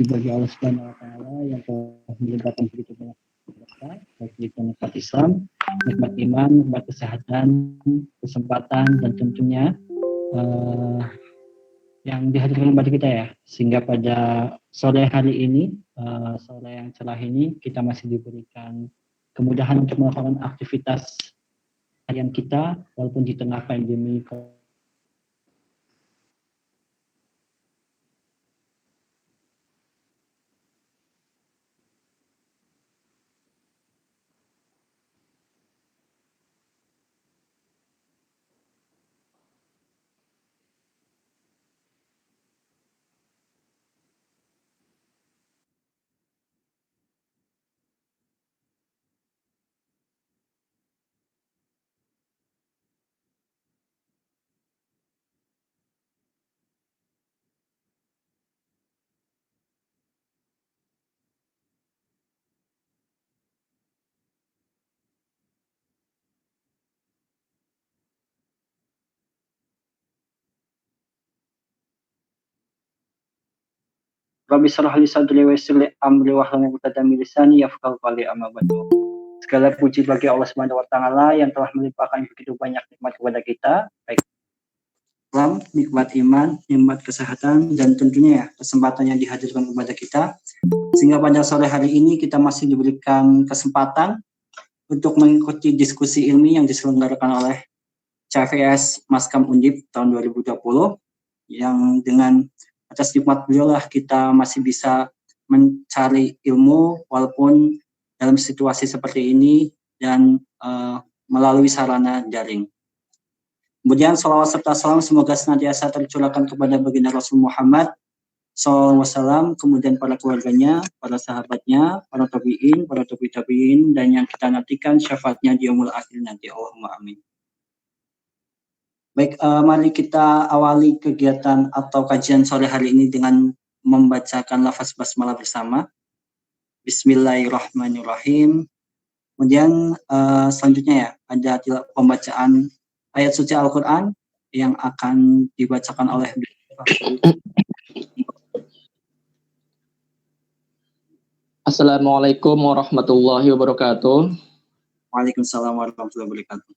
puji bagi Allah Subhanahu wa taala yang telah melibatkan begitu banyak kita, baik itu nikmat Islam, nikmat iman, nikmat kesehatan, kesempatan, dan tentunya yang dihadirkan kepada kita ya, sehingga pada sore hari ini, sore yang cerah ini, kita masih diberikan kemudahan untuk melakukan aktivitas harian kita walaupun di tengah pandemi. Rabbi shrah li sadri wa yassir li amri wahlul 'uqdatam min lisani yafqahu qawli amma ba'du. Segala puji bagi Allah Subhanahu wa taala yang telah melimpahkan begitu banyak nikmat kepada kita, baik Islam, nikmat iman, nikmat kesehatan, dan tentunya ya kesempatan yang dihadirkan kepada kita, sehingga pada sore hari ini kita masih diberikan kesempatan untuk mengikuti diskusi ilmi yang diselenggarakan oleh CVS Maskam Undip tahun 2020, yang dengan atas nikmat beliau lah kita masih bisa mencari ilmu walaupun dalam situasi seperti ini dan melalui sarana daring. Kemudian salawat serta salam semoga senantiasa tercurahkan kepada baginda Rasul Muhammad SAW, kemudian para keluarganya, para sahabatnya, para tabi'in, dan yang kita nantikan syafaatnya di yaumul akhir nanti. Allahumma amin. Baik, mari kita awali kegiatan atau kajian sore hari ini dengan membacakan lafaz basmalah bersama. Bismillahirrahmanirrahim. Kemudian selanjutnya ya ada pembacaan ayat suci Al-Quran yang akan dibacakan oleh Assalamualaikum warahmatullahi wabarakatuh. Waalaikumsalam warahmatullahi wabarakatuh.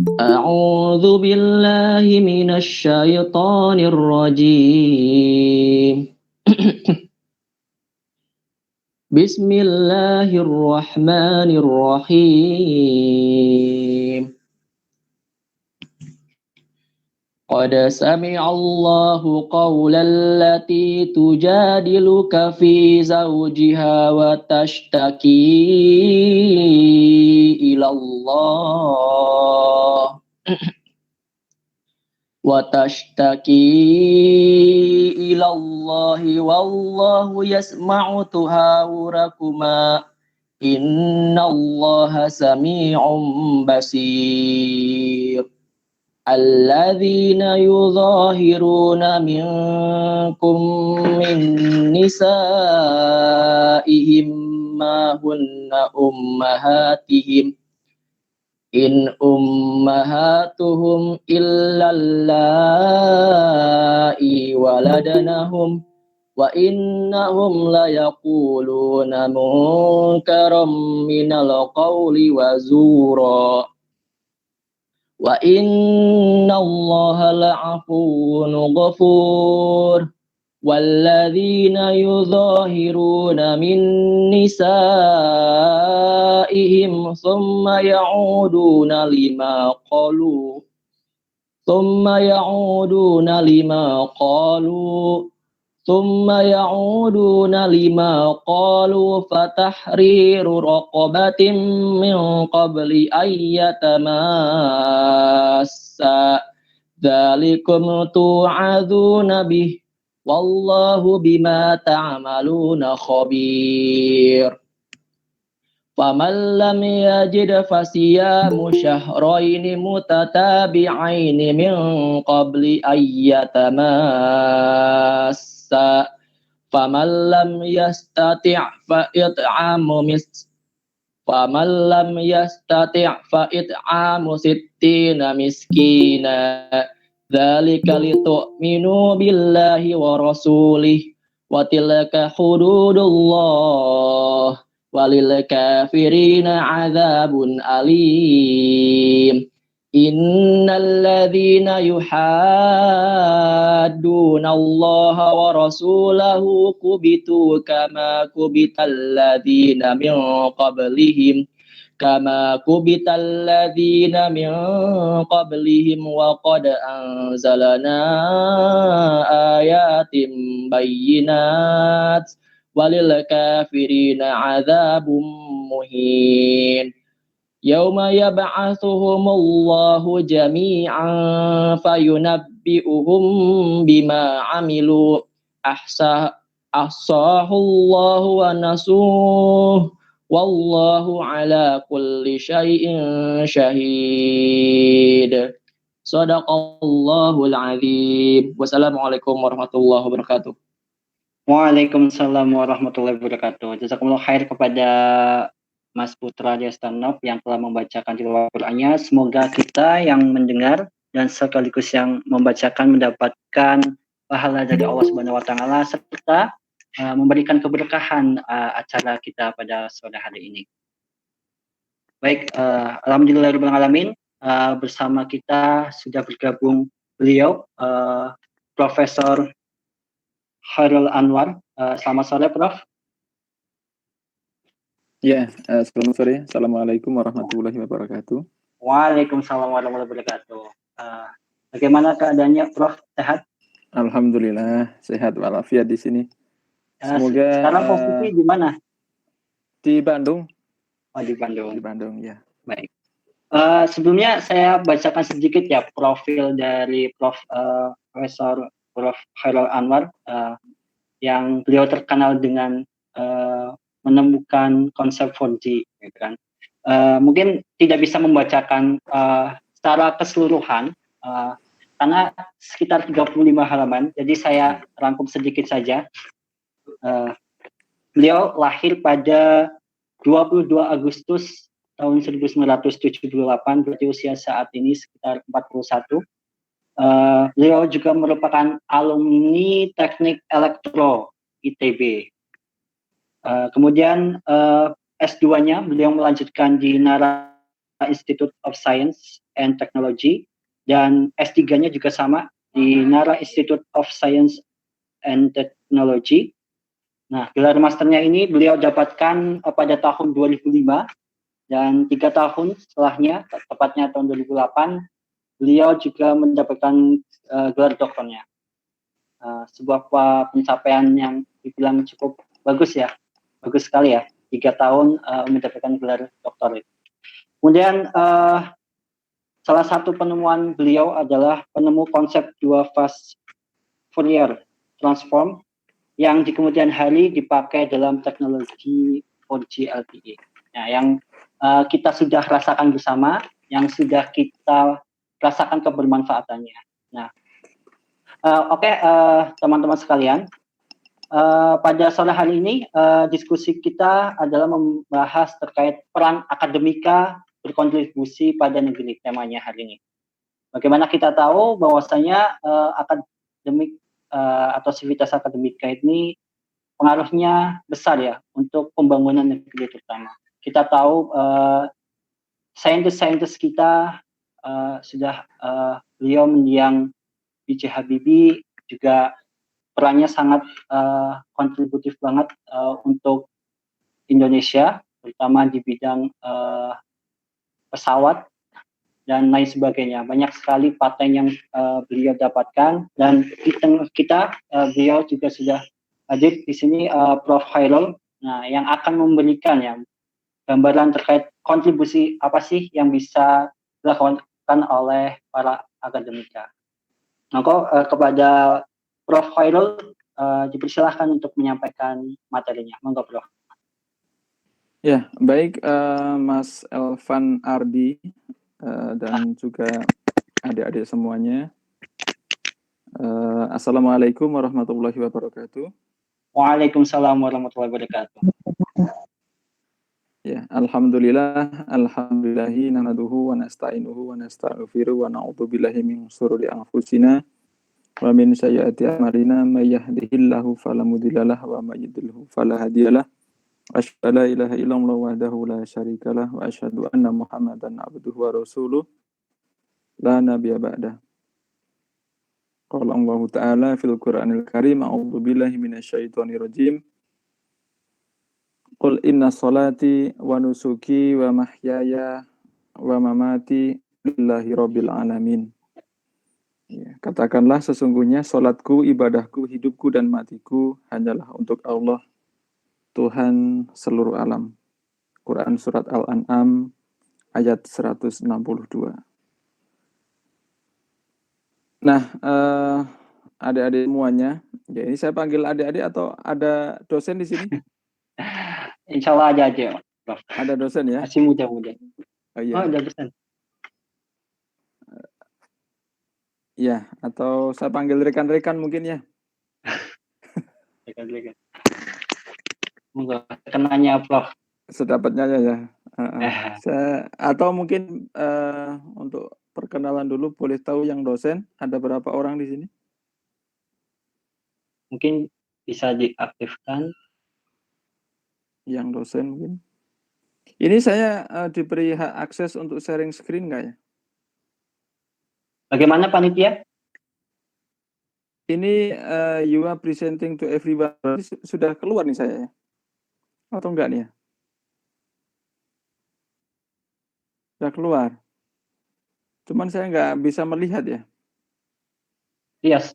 A'udzu billahi minasy syaithanir rajim. Bismillahirrahmanirrahim. Qad sami'allahu qawlan lati tujadiluka fi zawjiha wa tashtaki ilallah wallahu yasma'u tuhawurakuma innallaha sami'un basir. Alladzina yudhahiruna minkum min nisaihim ma hunna ummahatihim in ummahatuhum illallai waladanahum wa innahum layaquluna munkaram minal qawli wa zura wa innallaha la'afuwun ghafur. Walladzina yudhahiruna min nisaihim thumma ya'uduna lima qalu fatahriru raqabatin min qabli ayyatamassa dzalikum tu'adzuna bih wallahu bima ta'maluna khabir. Faman lam yajid fasiyamu syahraini mutatabi'aini min qabli ayyatamassa faman lam yastati' fa it'amu sittina miskina. Dzalika litu'minu billahi wa rasulih wa tilka hududullah walil kafirina adzabun alim. Innal ladzina yuhadduna Allah wa rasulahu kubitu kama kubital ladzina min qablihim wa qad anzalna ayatin bayyinat walil kafirina adzabun muhin. Yauma yab'atsuhumullahu jami'an fayunabbi'uhum bima 'amilu ahsahullahu wa nasuh wallahu ala kulli syai'in syahid. Shadaqallahul azim. Wassalamualaikum warahmatullahi wabarakatuh. Waalaikumsalam warahmatullahi wabarakatuh. Jazakumullah khair kepada Mas Putra Destanov yang telah membacakan tilawah Qur'annya. Semoga kita yang mendengar dan sekaligus yang membacakan mendapatkan pahala dari Allah Subhanahu wa taala serta memberikan keberkahan acara kita pada sore hari ini. Baik, alhamdulillahirabbil alamin, bersama kita sudah bergabung beliau Profesor Khairul Anwar. Selamat sore, Prof. Ya, selamat sore. Assalamualaikum warahmatullahi wabarakatuh. Waalaikumsalam warahmatullahi wabarakatuh. Bagaimana keadaannya, Prof? Sehat? Alhamdulillah, sehat walafiat di sini. Semoga sekarang posisi di mana? Di Bandung. Oh, di Bandung. Di Bandung, ya. Baik. Sebelumnya saya bacakan sedikit ya profil dari Profesor Prof Khairul Anwar yang beliau terkenal dengan menemukan konsep 4G, gitu kan. Mungkin tidak bisa membacakan secara keseluruhan karena sekitar 35 halaman, jadi saya rangkum sedikit saja. Beliau lahir pada 22 Agustus tahun 1978, berarti usia saat ini sekitar 41. Beliau juga merupakan alumni Teknik Elektro ITB. Kemudian S2-nya beliau melanjutkan di Nara Institute of Science and Technology, dan S3-nya juga sama di Nara Institute of Science and Technology. Nah, gelar masternya ini beliau dapatkan pada tahun 2005, dan 3 tahun setelahnya, tepatnya tahun 2008, beliau juga mendapatkan gelar doktornya. Sebuah pencapaian yang dibilang cukup bagus ya. Bagus sekali ya, 3 tahun mendapatkan gelar doktor. Kemudian salah satu penemuan beliau adalah penemu konsep 2 fase Fourier transform yang di kemudian hari dipakai dalam teknologi 4G LTE. Nah, yang kita sudah rasakan bersama, yang sudah kita rasakan kebermanfaatannya. Nah, oke, teman-teman sekalian. Pada sore hari ini diskusi kita adalah membahas terkait peran akademika berkontribusi pada negeri, temanya hari ini. Bagaimana kita tahu bahwasanya akademik atau sivitas akademika ini pengaruhnya besar ya untuk pembangunan negeri terutama. Kita tahu saintis-saintis kita sudah beliau mendiang B.J. Habibie juga perannya sangat kontributif banget untuk Indonesia, terutama di bidang pesawat dan lain sebagainya. Banyak sekali paten yang beliau dapatkan, dan kita beliau juga sudah hadir di sini, Prof Khairul, yang akan memberikan ya gambaran terkait kontribusi apa sih yang bisa dilakukan oleh para akademika. Maka kepada Prof Khairul dipersilahkan untuk menyampaikan materinya. Monggo, Prof. Ya, baik Mas Elvan Ardi dan juga adik-adik semuanya. Assalamualaikum warahmatullahi wabarakatuh. Waalaikumsalam warahmatullahi wabarakatuh. Ya, alhamdulillahi nahmaduhu wa nasta'inuhu wa nastaghfiruh wa na'udzubillahi min syururi anfusina wa min sayyiati a'malina may yahdihillahu fala mudilla lahu wa may yudlilhu fala hadiyalah. Asyhadu an la ilaha illallah wahdahu la syarikalah wa asyhadu anna Muhammadan abduhu wa rasuluh la nabiyya ba'dah. Qala Allah Ta'ala fil Qur'anil Karim, a'udzu billahi minasyaitonir rajim. Qul inna salati wa nusuki wa mahyaya wa mamati lillahi rabbil alamin. Ya, katakanlah sesungguhnya salatku, ibadahku, hidupku dan matiku hanyalah untuk Allah, Tuhan seluruh alam. Quran surat Al-An'am ayat 162. Nah, adik-adik semuanya, ya ini saya panggil adik-adik atau ada dosen di sini? Insya Allah ada aja, Prof. Ada dosen ya? Masih muda-muda. Oh iya. Oh, ada dosen. Ya, atau saya panggil rekan-rekan mungkin ya. Rekan-rekan. Enggak kenanya, Prof. Sedapatnya ya. Atau mungkin untuk perkenalan dulu, boleh tahu yang dosen ada berapa orang di sini? Mungkin bisa diaktifkan. Yang dosen mungkin. Ini saya diberi hak akses untuk sharing screen nggak ya? Bagaimana panitia? Ini you are presenting to everyone. Sudah keluar nih saya ya? Atau enggak nih ya? Sudah keluar. Cuman saya nggak bisa melihat ya. Yes.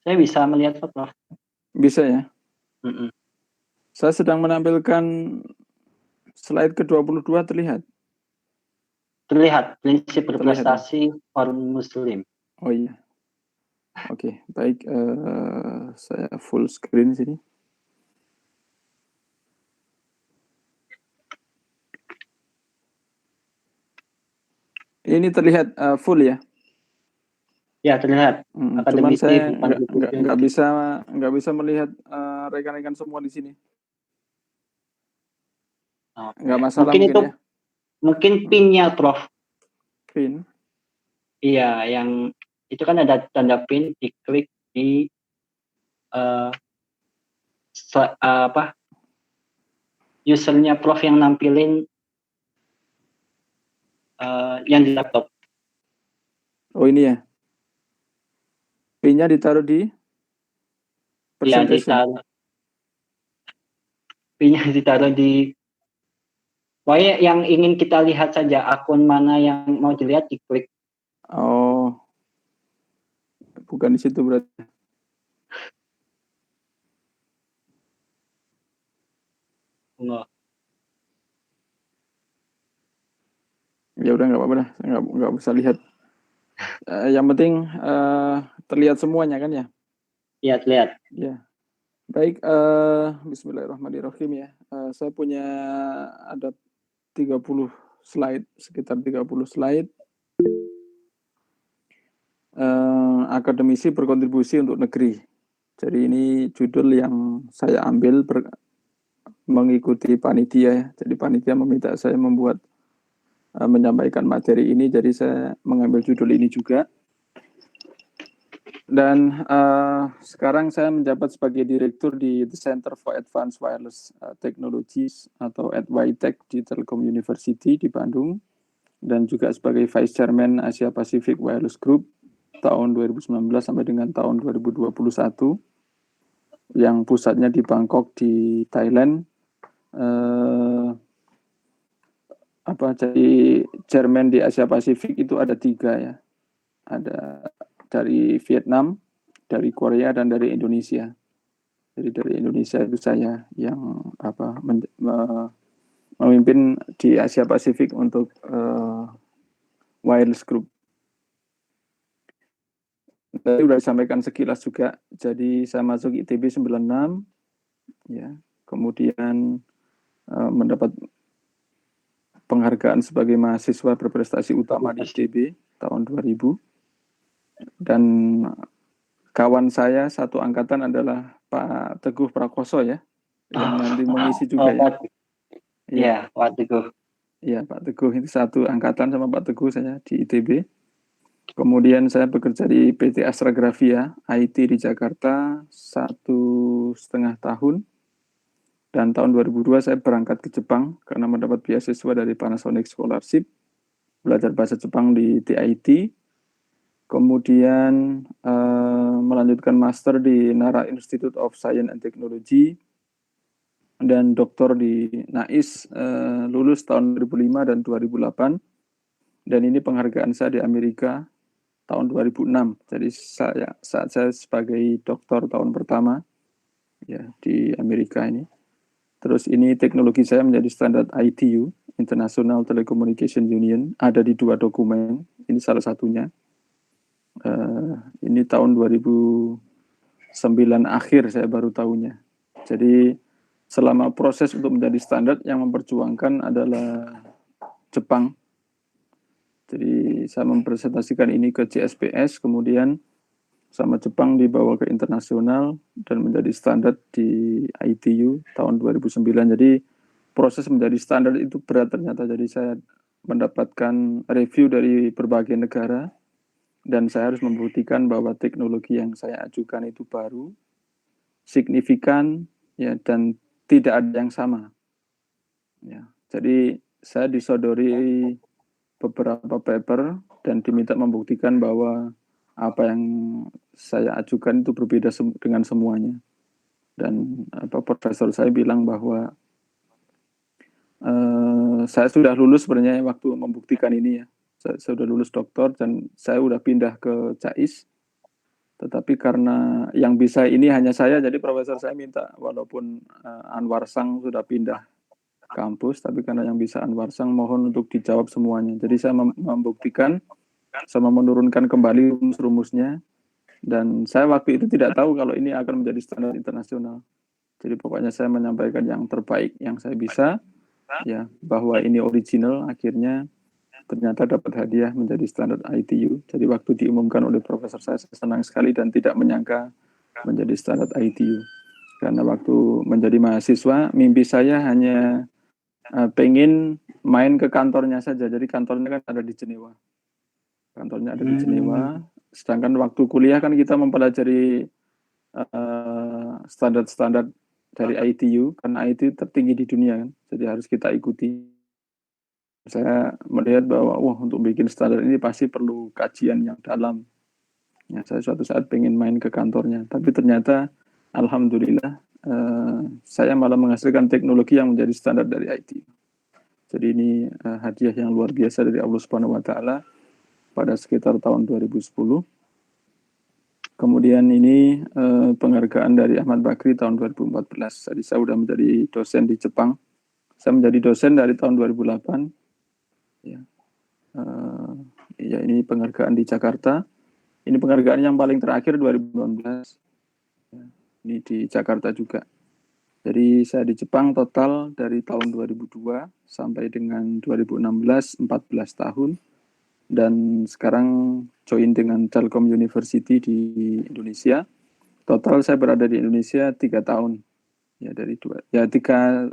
Saya bisa melihat, Prof. Bisa ya? Mm-mm. Saya sedang menampilkan slide ke-22, terlihat? Terlihat prinsip berprestasi forum muslim. Oh iya. Oke, baik. Saya full screen sini. Ini terlihat full ya? Ya, terlihat. Cuman saya nggak bisa melihat rekan-rekan semua di sini. Nggak masalah mungkin itu ya? Mungkin pin-nya, Prof. Pin? Iya, yang itu kan ada tanda pin, diklik di usernya Prof yang nampilin yang di laptop. Oh ini ya? Pin-nya ditaruh di presentation? Ya, Pin-nya ditaruh di pokoknya yang ingin kita lihat saja, akun mana yang mau dilihat diklik. Oh, bukan di situ berarti. Enggak. Ya udah nggak apa-apa dah, saya nggak bisa lihat. Yang penting terlihat semuanya kan ya? Iya, terlihat. Ya, baik. Bismillahirrahmanirrahim ya. Saya punya ada 30 slide, sekitar 30 slide. Akademisi berkontribusi untuk negeri. Jadi ini judul yang saya ambil mengikuti panitia ya. Jadi panitia meminta saya menyampaikan materi ini, jadi saya mengambil judul ini juga. Dan sekarang saya menjabat sebagai direktur di The Center for Advanced Wireless Technologies atau ADWITECH di Telkom University di Bandung, dan juga sebagai Vice Chairman Asia Pacific Wireless Group tahun 2019 sampai dengan tahun 2021, yang pusatnya di Bangkok di Thailand. Jadi chairman di Asia Pasifik itu ada 3 ya. Ada dari Vietnam, dari Korea, dan dari Indonesia. Jadi dari Indonesia itu saya yang memimpin di Asia Pasifik untuk wireless group. Tadi sudah disampaikan sekilas juga. Jadi saya masuk ITB 96, ya. Kemudian mendapat penghargaan sebagai mahasiswa berprestasi utama di ITB tahun 2000. Dan kawan saya satu angkatan adalah Pak Teguh Prakoso ya, yang nanti mengisi Oh, juga ya. Pak. Iya, Pak Teguh. Iya, Pak Teguh itu satu angkatan sama Pak Teguh saya di ITB. Kemudian saya bekerja di PT Astragrafia IT di Jakarta 1,5 tahun. Dan tahun 2002 saya berangkat ke Jepang karena mendapat beasiswa dari Panasonic Scholarship, belajar bahasa Jepang di TIT. Kemudian melanjutkan master di Nara Institute of Science and Technology dan doktor di NAIS, lulus tahun 2005 dan 2008. Dan ini penghargaan saya di Amerika tahun 2006. Jadi saat saya sebagai doktor tahun pertama ya di Amerika ini. Terus ini teknologi saya menjadi standar ITU, International Telecommunication Union, ada di 2 dokumen. Ini salah satunya. Ini tahun 2009 akhir saya baru tahunya. Jadi selama proses untuk menjadi standar yang memperjuangkan adalah Jepang. Jadi saya mempresentasikan ini ke JSPS, kemudian sama Jepang dibawa ke internasional dan menjadi standar di ITU tahun 2009. Jadi proses menjadi standar itu berat ternyata. Jadi saya mendapatkan review dari berbagai negara dan saya harus membuktikan bahwa teknologi yang saya ajukan itu baru, signifikan, ya, dan tidak ada yang sama. Ya, jadi saya disodori beberapa paper dan diminta membuktikan bahwa apa yang saya ajukan itu berbeda dengan semuanya. Dan profesor saya bilang bahwa saya sudah lulus sebenarnya waktu membuktikan ini ya. Saya sudah lulus doktor dan saya sudah pindah ke CAIS. Tetapi karena yang bisa ini hanya saya, jadi profesor saya minta walaupun Anwar Sang sudah pindah kampus, tapi karena yang bisa Anwar Sang mohon untuk dijawab semuanya. Jadi saya membuktikan sama menurunkan kembali rumus-rumusnya. Dan saya waktu itu tidak tahu kalau ini akan menjadi standar internasional. Jadi pokoknya saya menyampaikan yang terbaik yang saya bisa, ya, bahwa ini original, akhirnya ternyata dapat hadiah menjadi standar ITU. Jadi waktu diumumkan oleh profesor saya senang sekali dan tidak menyangka menjadi standar ITU. Karena waktu menjadi mahasiswa, mimpi saya hanya pengen main ke kantornya saja. Jadi kantornya kan ada di Jenewa. Kantornya ada di Jenewa. Sedangkan waktu kuliah kan kita mempelajari standar-standar dari ITU, karena ITU tertinggi di dunia kan, jadi harus kita ikuti. Saya melihat bahwa untuk bikin standar ini pasti perlu kajian yang dalam. Ya, saya suatu saat pengen main ke kantornya, tapi ternyata alhamdulillah saya malah menghasilkan teknologi yang menjadi standar dari ITU. Jadi ini hadiah yang luar biasa dari Allah Subhanahu wa taala pada sekitar tahun 2010. Kemudian ini penghargaan dari Ahmad Bakri tahun 2014. Jadi saya sudah menjadi dosen di Jepang. Saya menjadi dosen dari tahun 2008. Ya, ini penghargaan di Jakarta. Ini penghargaan yang paling terakhir 2019. Ya, ini di Jakarta juga. Jadi saya di Jepang total dari tahun 2002 sampai dengan 2016, 14 tahun. Dan sekarang join dengan Telkom University di Indonesia. Total saya berada di Indonesia 3 tahun. Ya, dari 3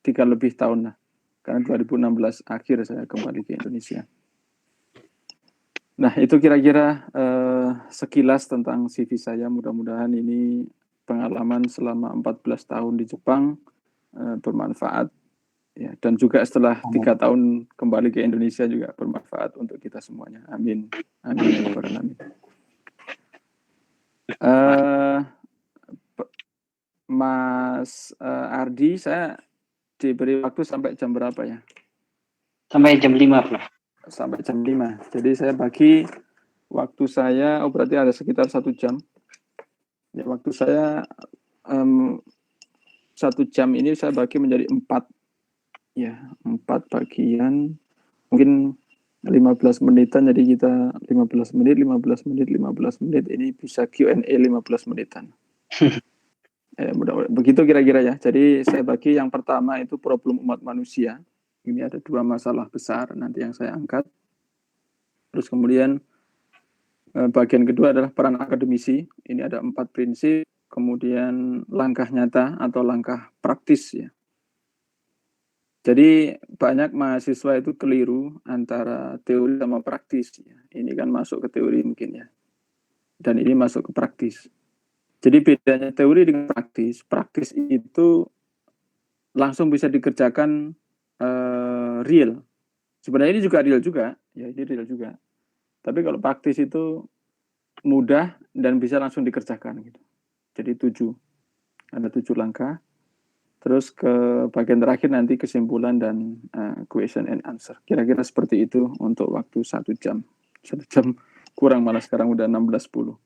lebih tahun lah. Karena 2016 akhir saya kembali ke Indonesia. Nah, itu kira-kira sekilas tentang CV saya. Mudah-mudahan ini pengalaman selama 14 tahun di Jepang bermanfaat. Ya, dan juga setelah 3 tahun kembali ke Indonesia juga bermanfaat untuk kita semuanya. Amin. Amin ya rabbal alamin. Mas Ardi, saya diberi waktu sampai jam berapa ya? Sampai jam 5, Prof. Sampai jam 5. Jadi saya bagi waktu saya, berarti ada sekitar 1 jam. Ya, waktu saya 1 jam ini saya bagi menjadi 4. Ya, 4 bagian, mungkin 15 menitan, jadi kita 15 menit, ini bisa Q&A 15 menitan. Begitu kira-kira ya. Jadi saya bagi yang pertama itu problem umat manusia. Ini ada 2 masalah besar nanti yang saya angkat. Terus kemudian bagian kedua adalah peran akademisi. Ini ada 4 prinsip. kemudian langkah nyata atau langkah praktis ya. Jadi banyak mahasiswa itu keliru antara teori sama praktis ya. Ini kan masuk ke teori mungkin ya. Dan ini masuk ke praktis. Jadi bedanya teori dengan praktis. Praktis itu langsung bisa dikerjakan real. Sebenarnya ini juga real juga, ya ini real juga. Tapi kalau praktis itu mudah dan bisa langsung dikerjakan gitu. Jadi ada 7 langkah. Terus ke bagian terakhir nanti kesimpulan dan question and answer. Kira-kira seperti itu untuk waktu 1 jam. 1 jam kurang, malah sekarang udah 16.10.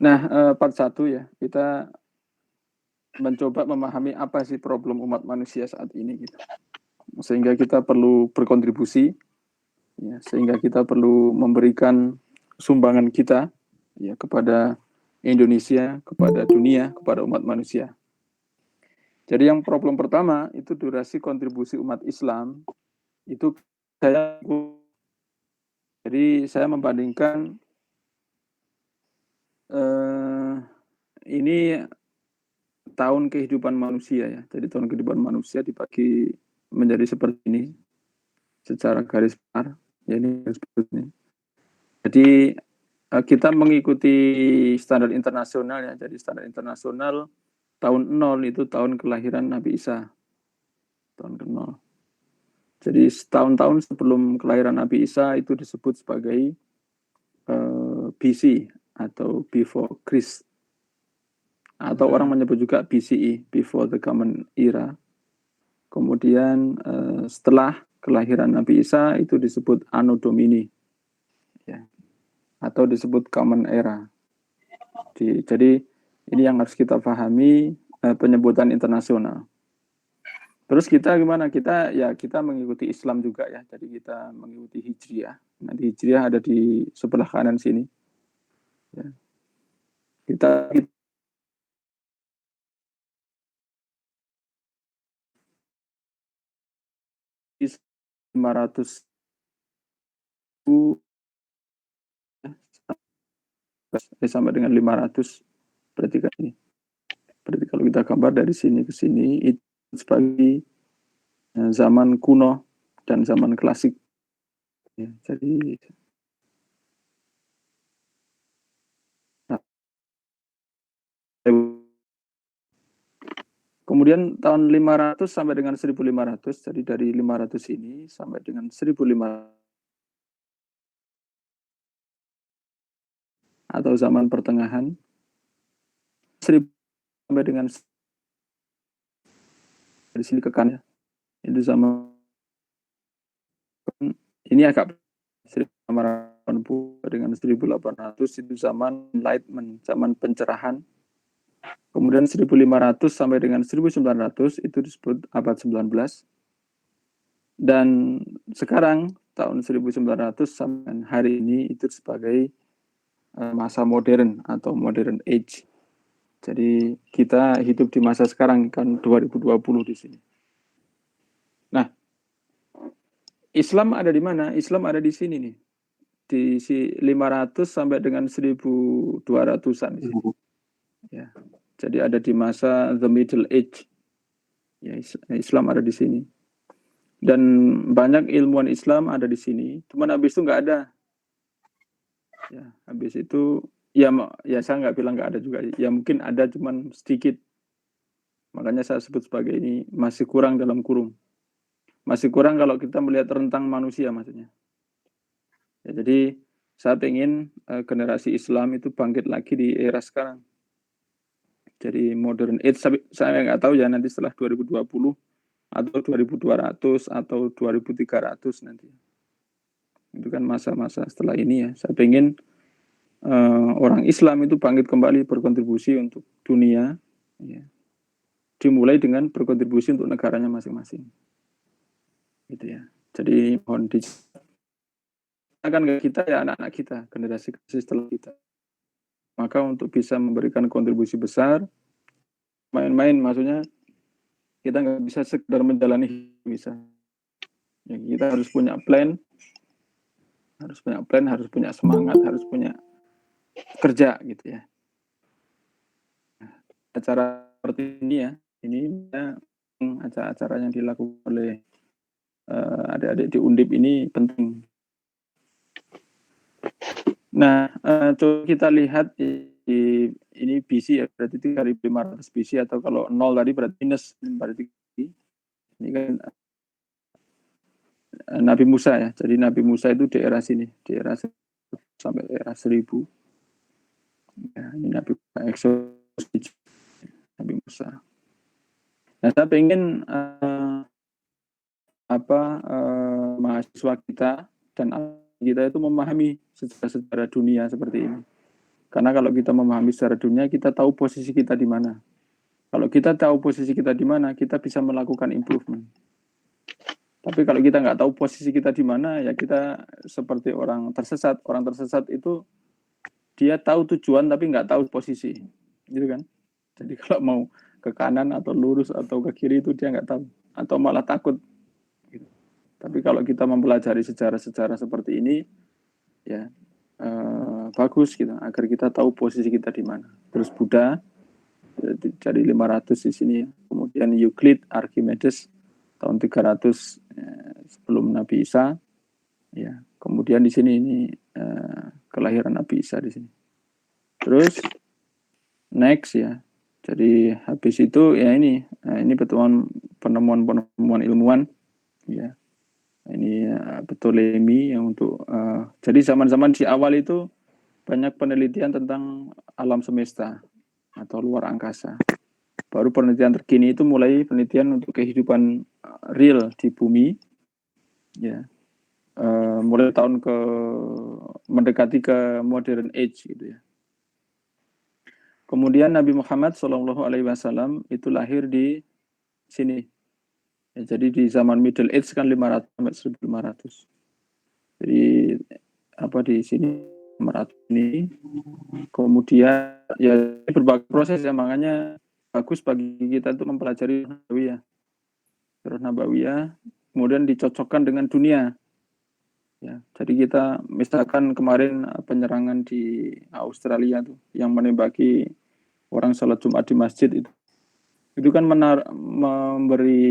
Nah, part 1 ya, kita mencoba memahami apa sih problem umat manusia saat ini gitu. Sehingga kita perlu berkontribusi, ya, sehingga kita perlu memberikan sumbangan kita ya kepada Indonesia, kepada dunia, kepada umat manusia. Jadi yang problem pertama itu durasi kontribusi umat Islam itu saya membandingkan ini tahun kehidupan manusia ya. Jadi tahun kehidupan manusia dibagi menjadi seperti ini secara garis besar. Ya, ini seperti ini. Jadi kita mengikuti standar internasional ya. Jadi standar internasional tahun 0 itu tahun kelahiran Nabi Isa. Tahun ke-0. Jadi tahun-tahun sebelum kelahiran Nabi Isa itu disebut sebagai BC atau before Christ. Atau orang menyebut juga BCE, before the common era. Kemudian setelah kelahiran Nabi Isa itu disebut Anno Domini. Ya. Atau disebut common era. Jadi ini yang harus kita pahami, penyebutan internasional. Terus kita gimana? Kita mengikuti Islam juga ya. Jadi kita mengikuti Hijriah. Nanti Hijriah ada di sebelah kanan sini. Ya. Kita 500 sampai dengan 500 berarti kan ini. Berarti kalau kita gambar dari sini ke sini itu sebagai zaman kuno dan zaman klasik. Ya, jadi kemudian tahun 500 sampai dengan 1500, jadi dari 500 ini sampai dengan 1500 atau zaman pertengahan, 1000 sampai dengan dari sini ke kanan, itu zaman ini agak 1880 dengan 1800 itu zaman Enlightenment, zaman pencerahan. Kemudian 1500 sampai dengan 1900 itu disebut abad 19. Dan sekarang tahun 1900 sampai hari ini itu sebagai masa modern atau modern age. Jadi kita hidup di masa sekarang kan 2020 di sini. Nah, Islam ada di mana? Islam ada di sini nih. Di 500 sampai dengan 1200-an di sini. Ya. Jadi ada di masa the Middle Age. Ya, Islam ada di sini. Dan banyak ilmuwan Islam ada di sini. Cuman habis itu nggak ada. Ya, habis itu ya saya nggak bilang nggak ada juga. Ya mungkin ada cuman sedikit. Makanya saya sebut sebagai ini masih kurang dalam kurung. Masih kurang kalau kita melihat rentang manusia maksudnya. Ya, jadi saya ingin generasi Islam itu bangkit lagi di era sekarang. Jadi modern age, saya nggak tahu ya nanti setelah 2020 atau 2200 atau 2300 nanti. Itu kan masa-masa setelah ini ya. Saya ingin orang Islam itu bangkit kembali berkontribusi untuk dunia. Ya. Dimulai dengan berkontribusi untuk negaranya masing-masing. Gitu ya. Jadi mohon akan kita ya anak-anak kita, generasi setelah kita. Maka untuk bisa memberikan kontribusi besar, main-main maksudnya kita nggak bisa sekedar menjalani hidup bisa. Ya, kita harus punya plan, harus punya semangat, harus punya kerja gitu ya. acara seperti ini ya, ini acara-acara yang dilakukan oleh adik-adik di Undip ini penting. Nah, coba kita lihat ini BC ya, berarti 3.500 BC, atau kalau 0 tadi berarti minus, berarti ini kan Nabi Musa ya. Jadi Nabi Musa itu di era sini, di era sampai era 1000. Ya, ini Nabi Musa, Exodus, Nabi Musa. Nah, saya pengen mahasiswa kita dan kita itu memahami sejarah dunia seperti ini. Karena kalau kita memahami sejarah dunia, kita tahu posisi kita di mana. Kalau kita tahu posisi kita di mana, kita bisa melakukan improvement. Tapi kalau kita nggak tahu posisi kita di mana, ya kita seperti orang tersesat. Orang tersesat itu dia tahu tujuan tapi nggak tahu posisi, gitu kan? Jadi kalau mau ke kanan atau lurus atau ke kiri itu dia nggak tahu, atau malah takut. Gitu. Tapi kalau kita mempelajari sejarah-sejarah seperti ini, ya bagus gitu, agar kita tahu posisi kita di mana. Terus Buddha dari 500 di sini, kemudian Euclid, Archimedes tahun 300 sebelum Nabi Isa, ya. Kemudian di sini ini kelahiran Nabi Isa di sini. Terus next ya. Jadi habis itu ya ini penemuan ilmuwan ya. Ini Ptolemy yang untuk jadi zaman-zaman di awal itu banyak penelitian tentang alam semesta atau luar angkasa. Baru penelitian terkini itu mulai penelitian untuk kehidupan real di bumi, ya. Mulai tahun mendekati ke modern age gitu ya. Kemudian Nabi Muhammad SAW itu lahir di sini. Ya, jadi di zaman Middle Age kan 500 sampai 1500. Jadi di sini 500 ini. Kemudian ya berbagai proses ya, makanya bagus bagi kita untuk mempelajari Nabawiyah. Terus Nabawiyah kemudian dicocokkan dengan dunia. Ya, jadi kita misalkan kemarin penyerangan di Australia tuh yang menembaki orang sholat Jumat di masjid itu kan memberi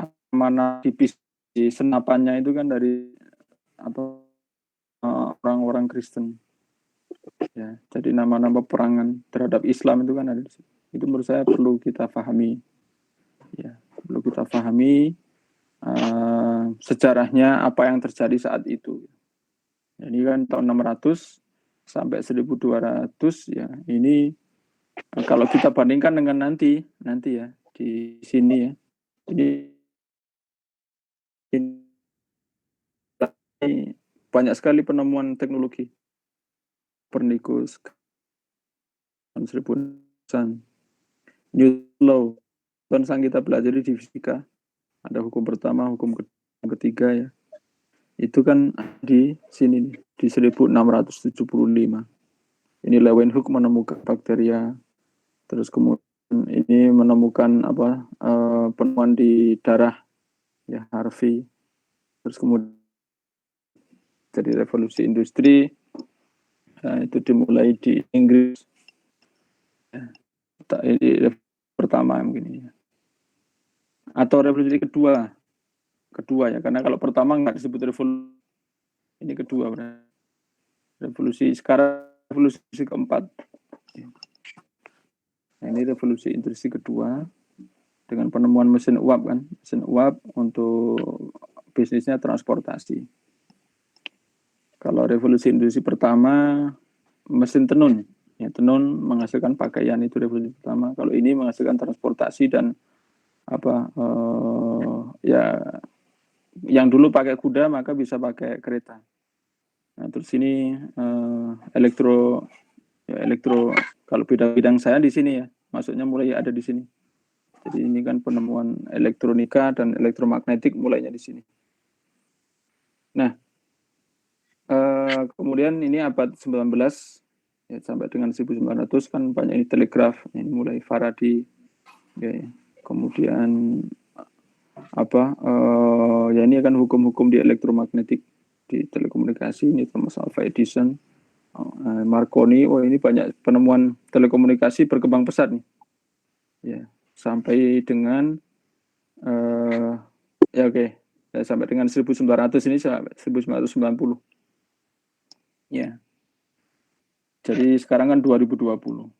amanah di senapannya itu kan dari orang-orang Kristen. Ya, jadi nama-nama peperangan terhadap Islam itu kan ada di situ. Itu menurut saya perlu kita pahami. Ya, perlu kita pahami sejarahnya apa yang terjadi saat itu. Jadi kan tahun 600 sampai 1200 ya, ini kalau kita bandingkan dengan nanti ya di sini ya, ini banyak sekali penemuan teknologi. Copernicus tahun 1000-an, Newton law yang kita pelajari di fisika, ada hukum pertama, hukum ketiga ya, itu kan di sini nih, di 1675. Ini Leeuwenhoek menemukan bakteria, terus kemudian ini menemukan penemuan di darah ya, Harvey, terus kemudian jadi revolusi industri. Nah, itu dimulai di Inggris. Ini pertama mungkin ya. Atau revolusi kedua ya, karena kalau pertama nggak disebut revolusi, ini kedua berarti. Revolusi sekarang revolusi keempat. Nah, ini revolusi industri kedua dengan penemuan mesin uap kan, mesin uap untuk bisnisnya transportasi. Kalau revolusi industri pertama mesin tenun, ya tenun menghasilkan pakaian, itu revolusi pertama. Kalau ini menghasilkan transportasi dan ya yang dulu pakai kuda maka bisa pakai kereta. Nah, terus ini elektro kalau bidang saya di sini ya, maksudnya mulai ada di sini. Jadi ini kan penemuan elektronika dan elektromagnetik mulainya di sini. Nah, kemudian ini abad 19 ya, sampai dengan 1900 kan banyak ini telegraf, ini mulai Faraday ya. Kemudian ya ini kan hukum-hukum di elektromagnetik di telekomunikasi, ini Thomas Alva Edison. Marconi, ini banyak penemuan telekomunikasi berkembang pesat nih. Ya, sampai dengan sampai dengan 1900 ini sampai 1990. Ya. Jadi sekarang kan 2020.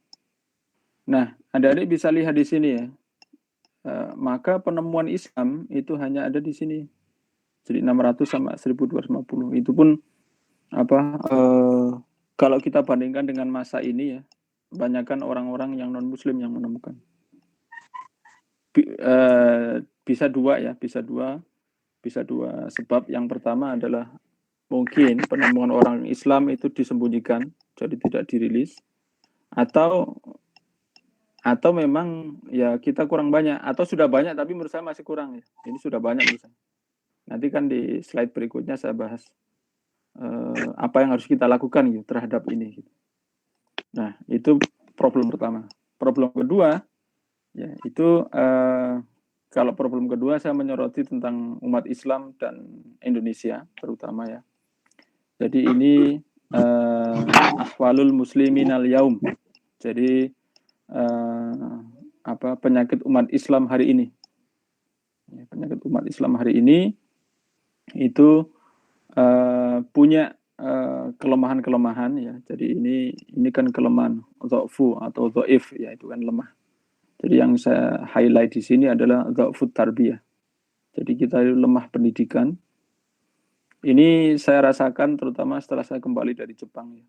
Nah, adik-adik bisa lihat di sini ya. Maka penemuan Islam itu hanya ada di sini. Jadi 600 sama 1250. Itu pun kalau kita bandingkan dengan masa ini ya, kebanyakan orang-orang yang non muslim yang menemukan. Bisa dua sebab. Yang pertama adalah mungkin penemuan orang Islam itu disembunyikan, jadi tidak dirilis, atau memang ya kita kurang banyak, atau sudah banyak tapi menurut saya masih kurang ya. Ini sudah banyak menurut saya. Nanti kan di slide berikutnya saya bahas apa yang harus kita lakukan gitu terhadap ini. Gitu. Nah, itu problem pertama. Problem kedua, ya itu kalau problem kedua saya menyoroti tentang umat Islam dan Indonesia terutama ya. Jadi ini ahwalul muslimin al yaum. Jadi penyakit umat Islam hari ini. Ya, penyakit umat Islam hari ini itu punya kelemahan-kelemahan ya. Jadi ini kan kelemahan dha'fu atau dhaif ya, itu kan lemah. Jadi yang saya highlight di sini adalah dha'fut tarbiyah. Jadi kita lemah pendidikan. Ini saya rasakan terutama setelah saya kembali dari Jepang ya.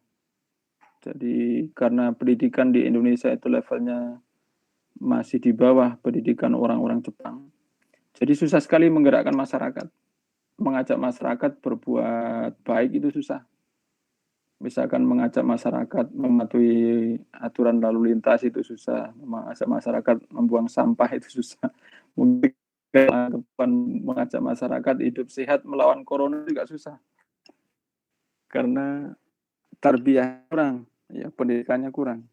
Jadi karena pendidikan di Indonesia itu levelnya masih di bawah pendidikan orang-orang Jepang. Jadi susah sekali menggerakkan masyarakat. Mengajak masyarakat berbuat baik itu susah. Misalkan mengajak masyarakat mematuhi aturan lalu lintas itu susah. Mengajak masyarakat membuang sampah itu susah. Mungkin mengajak masyarakat hidup sehat melawan corona juga susah. Karena tarbiyah kurang, ya pendidikannya kurang.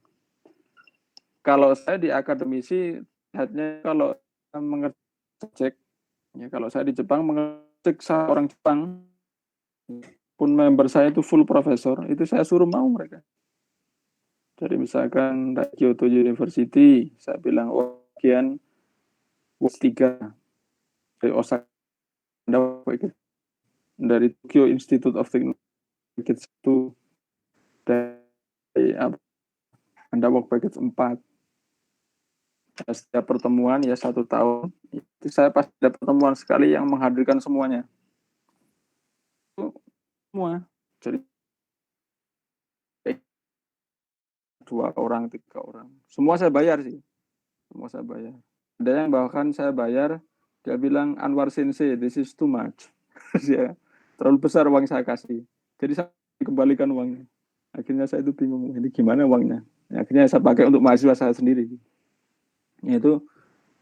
Kalau saya di akademisi, lihatnya kalau mengerti subjek, ya kalau saya di Jepang mengerti orang Jepang, pun member saya itu full profesor, itu saya suruh mau mereka. Jadi misalkan dari Kyoto University, saya bilang bagian W3 dari Osaka, dari Tokyo Institute of Technology itu dari Anda work package 4. Setiap pertemuan ya 1 tahun, itu saya pasti ada pertemuan sekali yang menghadirkan semuanya. Semua. Jadi 2 orang, 3 orang. Semua saya bayar sih. Semua saya bayar. Ada yang bahkan saya bayar, dia bilang, Anwar Sensei, this is too much. Ya, terlalu besar uang saya kasih. Jadi saya kembalikan uangnya. Akhirnya saya itu bingung, ini gimana uangnya. Akhirnya saya pakai untuk mahasiswa saya sendiri. Itu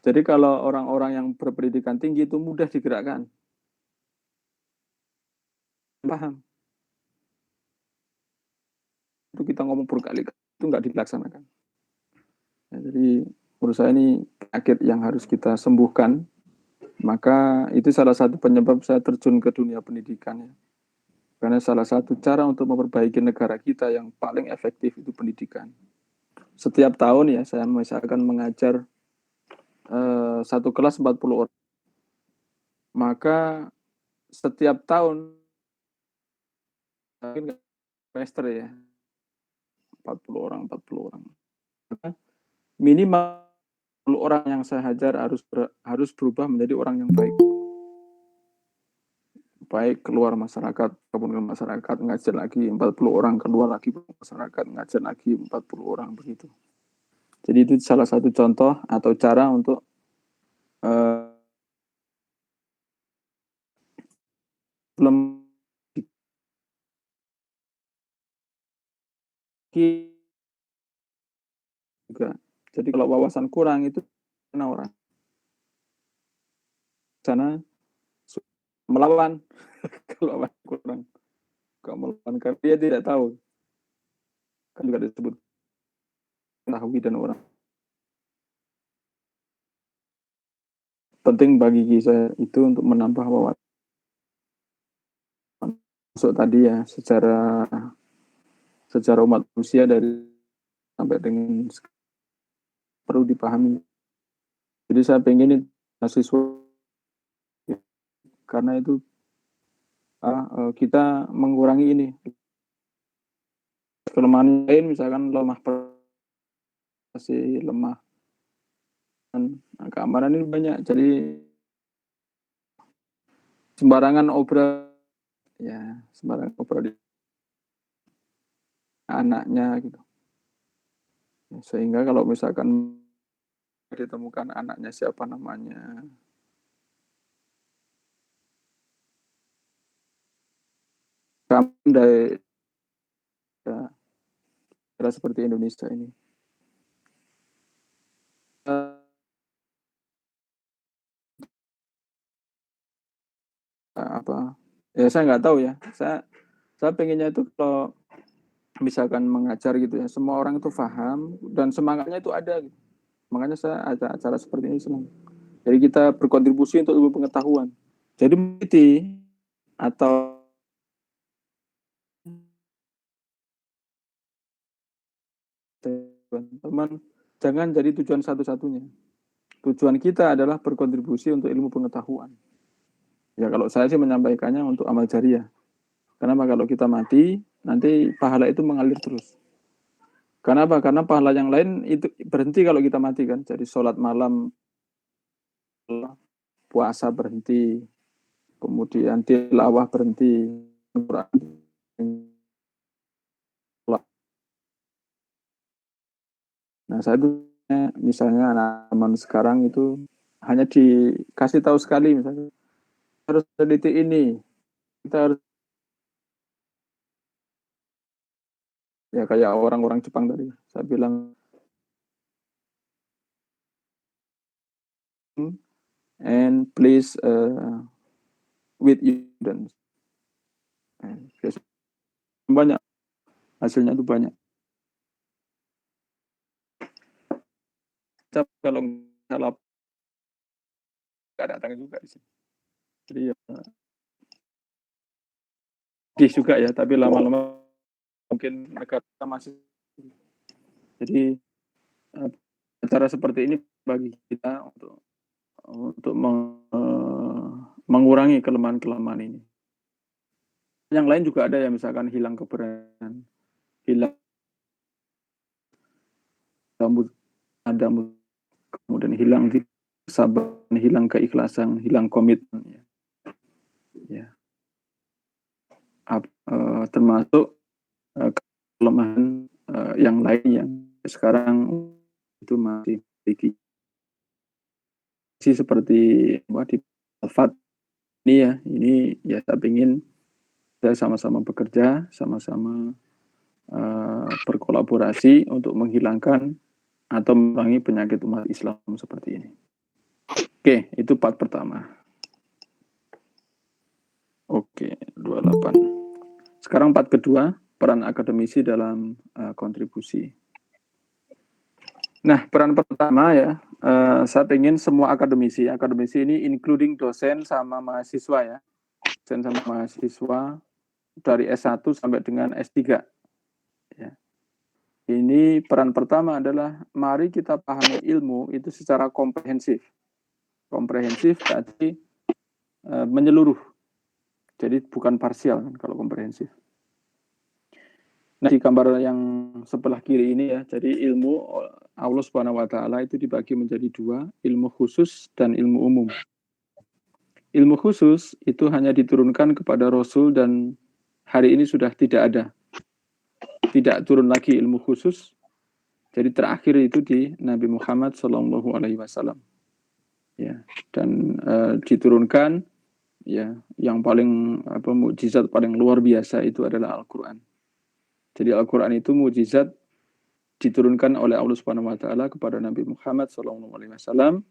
jadi kalau orang-orang yang berpendidikan tinggi itu mudah digerakkan. Paham? Itu kita ngomong berkali-kali itu nggak dilaksanakan. Ya, jadi menurut saya ini penyakit yang harus kita sembuhkan. Maka itu salah satu penyebab saya terjun ke dunia pendidikan ya. Karena salah satu cara untuk memperbaiki negara kita yang paling efektif itu pendidikan. Setiap tahun ya saya misalkan mengajar satu kelas 40 orang. Maka setiap tahun semester ya 40 orang. Minimal 10 orang yang saya hajar harus berubah menjadi orang yang baik. Baik keluar masyarakat, kemudian masyarakat ngajar lagi 40 orang, keluar lagi masyarakat ngajar lagi 40 orang begitu. Jadi itu salah satu contoh atau cara untuk belum juga. Jadi kalau wawasan kurang itu karena orang sana melawan kalau wawasan kurang, kalau melawan karena dia tidak tahu, kan juga disebut tahu dan orang. Penting bagi saya itu untuk menambah wawasan. Masuk tadi ya secara sejarah umat manusia dari sampai dengan perlu dipahami. Jadi saya pengen mahasiswa karena itu kita mengurangi ini kelemahan lain, misalkan lemah prestasi, lemah keamanan ini banyak. Jadi sembarangan obrol di anaknya gitu. Sehingga kalau misalkan ditemukan anaknya siapa namanya, dari daerah seperti Indonesia ini. Saya nggak tahu ya. Saya pengennya itu kalau misalkan mengajar gitu ya, semua orang itu paham dan semangatnya itu ada gitu. Makanya saya ada acara seperti ini senang. Jadi kita berkontribusi untuk ilmu pengetahuan. Jadi meneliti atau teman-teman jangan jadi tujuan satu-satunya. Tujuan kita adalah berkontribusi untuk ilmu pengetahuan. Ya kalau saya sih menyampaikannya untuk amal jariah. Kenapa? Kalau kita mati, nanti pahala itu mengalir terus. Kenapa? Karena pahala yang lain itu berhenti kalau kita mati kan. Jadi sholat malam, puasa berhenti, kemudian tilawah berhenti, nah saya itu misalnya anak-anak sekarang itu hanya dikasih tahu sekali, misalnya harus teliti ini, kita harus ya kayak orang-orang Jepang tadi saya bilang, and please with you, dan banyak hasilnya itu banyak. Kalau salah nggak datang juga di sini. Jadi ya juga ya, tapi lama-lama mungkin negara masih. Jadi acara seperti ini bagi kita untuk mengurangi kelemahan-kelemahan ini. Yang lain juga ada ya, misalkan hilang keberanian, hilang kemudian hilang kesabaran, hilang keikhlasan, hilang komitmen. Ya. Termasuk kelemahan yang lain yang sekarang itu masih memiliki seperti di Alfat ini ya saya ingin saya sama-sama bekerja, sama-sama berkolaborasi untuk menghilangkan atau mengurangi penyakit umat Islam seperti ini. Oke, itu part pertama. Oke, 28. Sekarang part kedua, peran akademisi dalam kontribusi. Nah, peran pertama ya, saya ingin semua akademisi ini including dosen sama mahasiswa ya, dosen sama mahasiswa dari S1 sampai dengan S3. Ya. Ini peran pertama adalah mari kita pahami ilmu itu secara komprehensif. Komprehensif berarti menyeluruh. Jadi bukan parsial kan kalau komprehensif. Nah, di gambar yang sebelah kiri ini ya, jadi ilmu Allah Subhanahu wa taala itu dibagi menjadi dua, ilmu khusus dan ilmu umum. Ilmu khusus itu hanya diturunkan kepada Rasul dan hari ini sudah tidak ada. Tidak turun lagi ilmu khusus. Jadi terakhir itu di Nabi Muhammad SAW. Ya, dan diturunkan ya yang paling mukjizat paling luar biasa itu adalah Al-Qur'an. Jadi Al-Qur'an itu mukjizat diturunkan oleh Allah Subhanahu wa taala kepada Nabi Muhammad SAW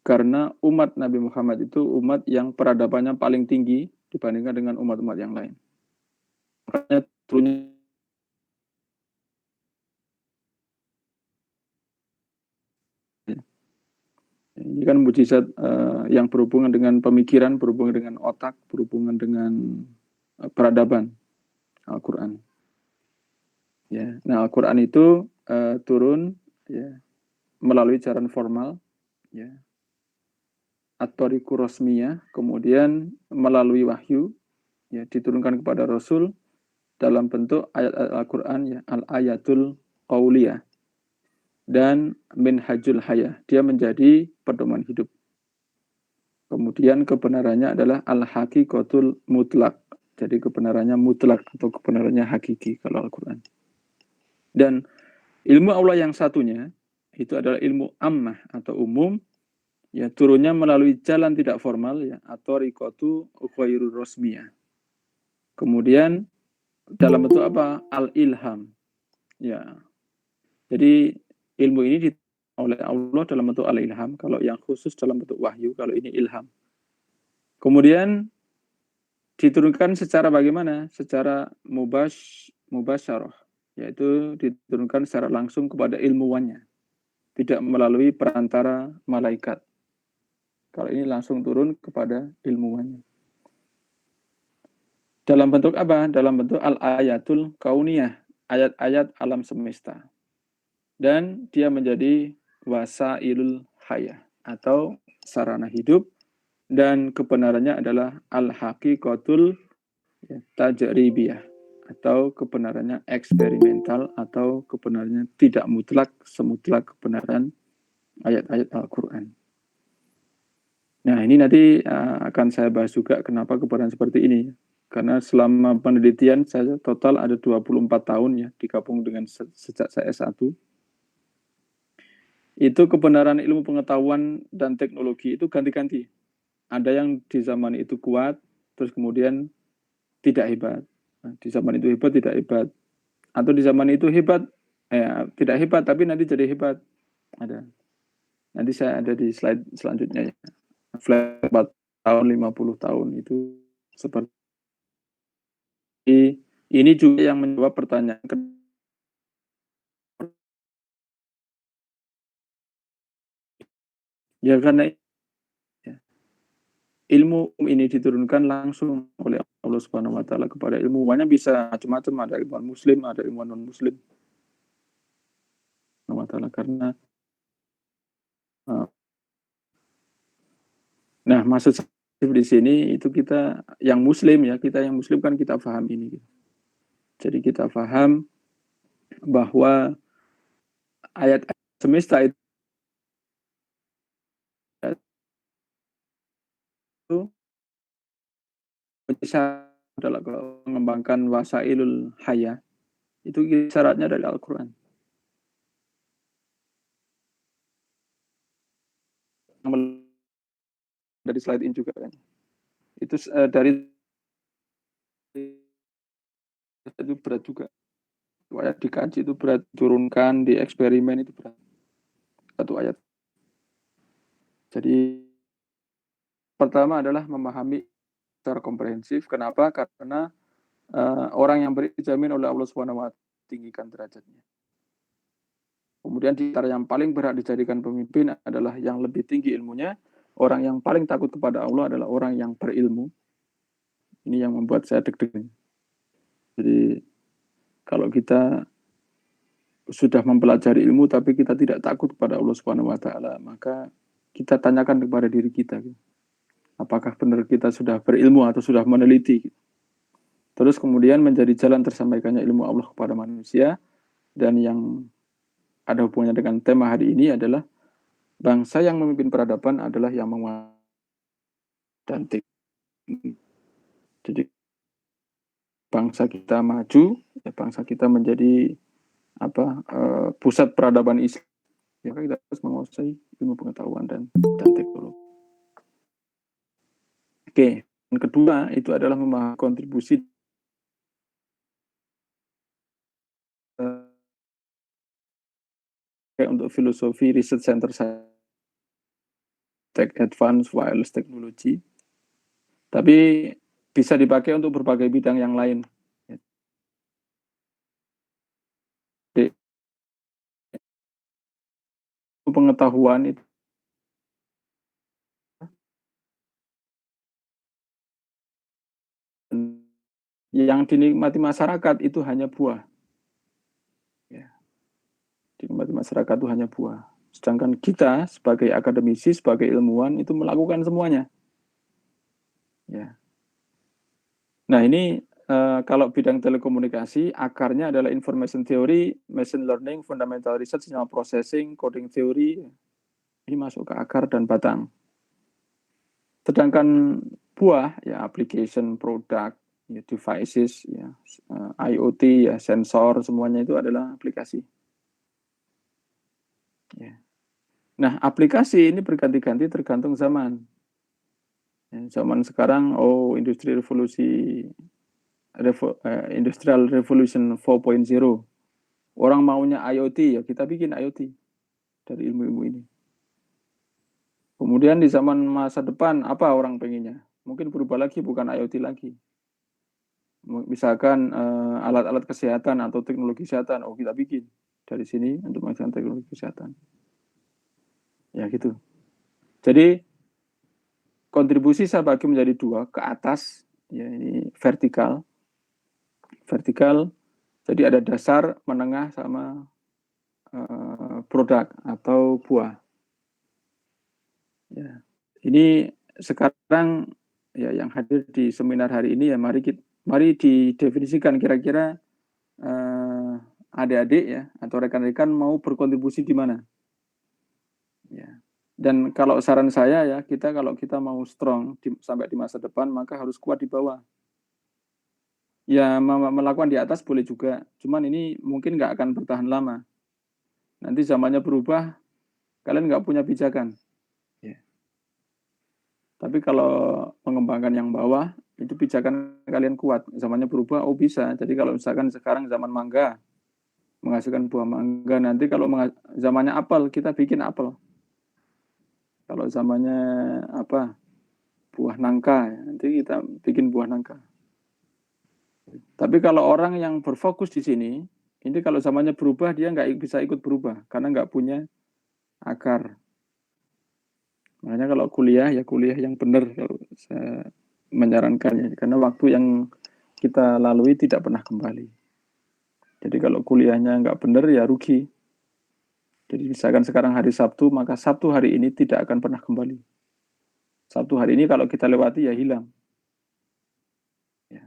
karena umat Nabi Muhammad itu umat yang peradabannya paling tinggi dibandingkan dengan umat-umat yang lain. Makanya turunnya ini kan mukjizat yang berhubungan dengan pemikiran, berhubungan dengan otak, berhubungan dengan peradaban Al-Qur'an. Ya. Nah, Al-Qur'an itu turun ya melalui jalan formal ya. At-Thariqur Rasmiyah, kemudian melalui wahyu ya diturunkan kepada Rasul dalam bentuk ayat-ayat Al-Qur'an ya, al-ayatul qauliyah dan minhajul hayah. Dia menjadi pedoman hidup. Kemudian kebenarannya adalah al-haqiqatul mutlak. Jadi kebenarannya mutlak atau kebenarannya hakiki kalau Al-Qur'an. Dan ilmu Allah yang satunya itu adalah ilmu ammah atau umum, ya turunnya melalui jalan tidak formal ya atau rikotu ghairur rasmiyah. Kemudian dalam bentuk apa? Al-ilham. Ya. Jadi ilmu ini oleh Allah dalam bentuk al-ilham, kalau yang khusus dalam bentuk wahyu, kalau ini ilham. Kemudian diturunkan secara bagaimana? Secara mubasyarah, yaitu diturunkan secara langsung kepada ilmuwannya, tidak melalui perantara malaikat. Kalau ini langsung turun kepada ilmuwannya. Dalam bentuk apa? Dalam bentuk al-ayatul kauniyah, ayat-ayat alam semesta. Dan dia menjadi wasailul hayah atau sarana hidup, dan kebenarannya adalah al-haqiqatul tajribiyah atau kebenarannya eksperimental atau kebenarannya tidak mutlak semutlak kebenaran ayat-ayat Al-Qur'an. Nah, ini nanti akan saya bahas juga kenapa kebenaran seperti ini. Karena selama penelitian saya total ada 24 tahun ya, digabung dengan sejak saya S1. Itu kebenaran ilmu pengetahuan dan teknologi itu ganti-ganti. Ada yang di zaman itu kuat, terus kemudian tidak hebat. Nah, di zaman itu hebat, tidak hebat. Atau di zaman itu hebat, tidak hebat, tapi nanti jadi hebat. Ada. Nanti saya ada di slide selanjutnya ya. Flat 4 tahun, 50 tahun itu seperti ini juga yang menjawab pertanyaan ya, karena ya, ilmu ini diturunkan langsung oleh Allah Subhanahu wa taala kepada ilmuwannya, bisa macam-macam, ada ilmuwan muslim, ada ilmuwan non muslim. Karena nah, maksud di sini itu kita yang muslim ya, kita yang muslim kan kita paham ini. Jadi kita paham bahwa ayat semesta itu bisa adalah mengembangkan wasailul hayah, itu syaratnya dari Al-Quran. Dari slide ini juga kan. Itu dari itu berat juga. Ayat dikaji itu berat, turunkan di eksperimen itu berat. Satu ayat. Jadi pertama adalah memahami secara komprehensif. Kenapa? Karena orang yang dijamin oleh Allah Subhanahu wa taala tinggikan derajatnya. Kemudian di antara yang paling berhak dijadikan pemimpin adalah yang lebih tinggi ilmunya. Orang yang paling takut kepada Allah adalah orang yang berilmu. Ini yang membuat saya deg-degan. Jadi kalau kita sudah mempelajari ilmu tapi kita tidak takut kepada Allah Subhanahu wa taala, maka kita tanyakan kepada diri kita. Apakah benar kita sudah berilmu atau sudah meneliti? Terus kemudian menjadi jalan tersampaikannya ilmu Allah kepada manusia. Dan yang ada hubungannya dengan tema hari ini adalah bangsa yang memimpin peradaban adalah yang menguasai dan jadi bangsa kita maju, ya, bangsa kita menjadi pusat peradaban Islam, ya, kita harus menguasai ilmu pengetahuan dan teknologi. Oke, yang kedua itu adalah memahami kontribusi untuk filosofi research center Tech Advanced Wireless Technology, tapi bisa dipakai untuk berbagai bidang yang lain. Pengetahuan itu yang dinikmati masyarakat itu hanya buah. masyarakat itu hanya buah. Sedangkan kita sebagai akademisi, sebagai ilmuwan itu melakukan semuanya. Ya. Nah ini kalau bidang telekomunikasi, akarnya adalah information theory, machine learning, fundamental research, signal processing, coding theory. Ini masuk ke akar dan batang. Sedangkan buah, ya application, product, ya, devices, ya, IoT, ya, sensor, semuanya itu adalah aplikasi. Ya. Nah, aplikasi ini berganti-ganti tergantung zaman. Ya, zaman sekarang, industri revolusi, Industrial Revolution 4.0. Orang maunya IoT, ya kita bikin IoT dari ilmu-ilmu ini. Kemudian di zaman masa depan, apa orang pengennya? Mungkin berubah lagi, bukan IoT lagi. Misalkan alat-alat kesehatan atau teknologi kesehatan, kita bikin dari sini untuk menghasilkan teknologi kesehatan. Ya gitu. Jadi kontribusi saya bagi menjadi dua, ke atas, ya ini vertikal. Vertikal, jadi ada dasar, menengah, sama produk atau buah. Ya. Ini sekarang ya yang hadir di seminar hari ini ya mari didefinisikan kira-kira adik-adik ya atau rekan-rekan mau berkontribusi di mana. Ya. Dan kalau saran saya ya kalau kita mau strong sampai di masa depan maka harus kuat di bawah. Ya melakukan di atas boleh juga, cuman ini mungkin nggak akan bertahan lama. Nanti zamannya berubah, kalian nggak punya pijakan. Ya. Tapi kalau mengembangkan yang bawah, itu pijakan kalian kuat. Zamannya berubah, bisa. Jadi kalau misalkan sekarang zaman mangga, menghasilkan buah mangga. Nanti kalau zamannya apel, kita bikin apel. Kalau zamannya buah nangka, nanti kita bikin buah nangka. Tapi kalau orang yang berfokus di sini, ini kalau zamannya berubah, dia nggak bisa ikut berubah. Karena nggak punya akar. Makanya kalau kuliah, ya kuliah yang benar. Kalau saya menyarankannya. Karena waktu yang kita lalui tidak pernah kembali. Jadi kalau kuliahnya nggak benar, ya rugi. Jadi misalkan sekarang hari Sabtu, maka Sabtu hari ini tidak akan pernah kembali. Sabtu hari ini kalau kita lewati, ya hilang. Ya.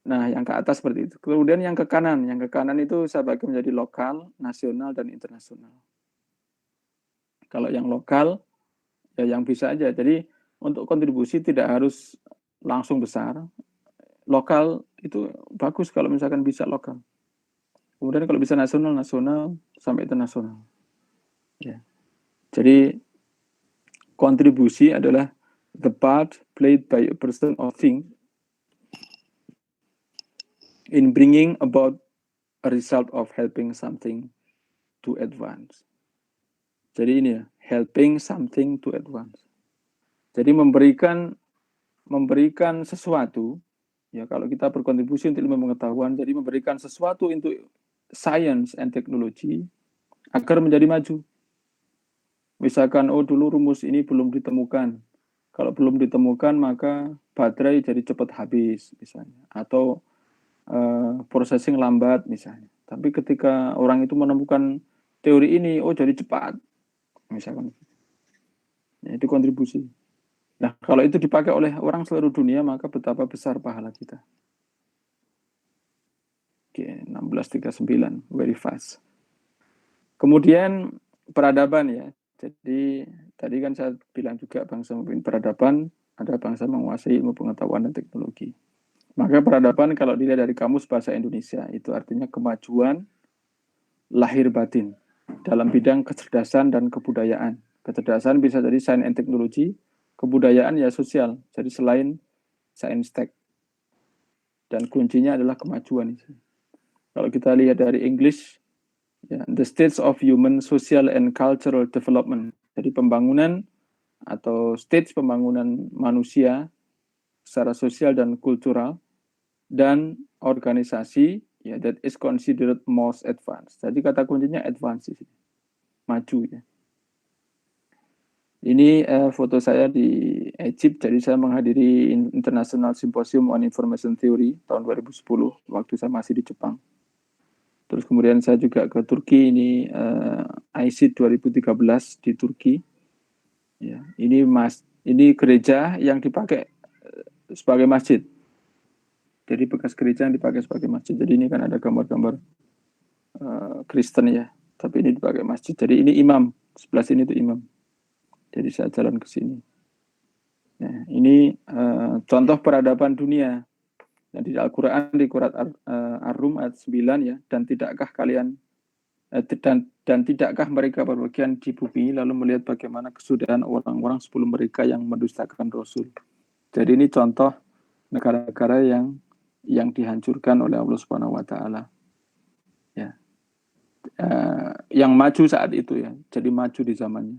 Nah, yang ke atas seperti itu. Kemudian yang ke kanan. Yang ke kanan itu saya bagi menjadi lokal, nasional, dan internasional. Kalau yang lokal, ya yang bisa aja. Jadi untuk kontribusi tidak harus langsung besar. Lokal itu bagus kalau misalkan bisa lokal. Kemudian kalau bisa nasional sampai internasional. Ya. Jadi kontribusi adalah the part played by a person or thing in bringing about a result of helping something to advance. Jadi ini ya, helping something to advance. Jadi memberikan sesuatu, ya kalau kita berkontribusi untuk ilmu pengetahuan, jadi memberikan sesuatu untuk science and technology agar menjadi maju. Misalkan, dulu rumus ini belum ditemukan. Kalau belum ditemukan, maka baterai jadi cepat habis, misalnya. Atau processing lambat, misalnya. Tapi ketika orang itu menemukan teori ini, jadi cepat, misalkan. Ya, itu kontribusi. Nah, kalau itu dipakai oleh orang seluruh dunia, maka betapa besar pahala kita. Oke, 1639, very fast. Kemudian peradaban ya. Jadi tadi kan saya bilang juga bangsa memimpin peradaban, ada bangsa menguasai ilmu pengetahuan dan teknologi. Maka peradaban kalau dilihat dari kamus bahasa Indonesia, itu artinya kemajuan lahir batin dalam bidang kecerdasan dan kebudayaan. Kecerdasan bisa jadi sains and teknologi, kebudayaan ya sosial, jadi selain sains tech. Dan kuncinya adalah kemajuan. Kalau kita lihat dari English, ya, the states of human, social, and cultural development. Jadi pembangunan atau stage pembangunan manusia secara sosial dan kultural dan organisasi ya that is considered most advanced. Jadi kata kuncinya advance, maju ya. Ini foto saya di Egypt, jadi saya menghadiri International Symposium on Information Theory tahun 2010 waktu saya masih di Jepang. Terus kemudian saya juga ke Turki, ini ISID 2013 di Turki. Ya, ini gereja yang dipakai sebagai masjid. Jadi bekas gereja yang dipakai sebagai masjid. Jadi ini kan ada gambar-gambar Kristen ya, tapi ini dipakai masjid. Jadi ini imam, sebelah sini itu imam. Jadi saya jalan ke sini. Nah, ini contoh peradaban dunia. Dan di Al-Quran di Surat Ar-Rum ayat 9 ya, dan tidakkah kalian dan tidakkah mereka berbagian di bumi lalu melihat bagaimana kesudahan orang-orang sebelum mereka yang mendustakan Rasul. Jadi ini contoh negara-negara yang dihancurkan oleh Allah Subhanahu wa taala. Ya. Yang maju saat itu ya. Jadi maju di zamannya.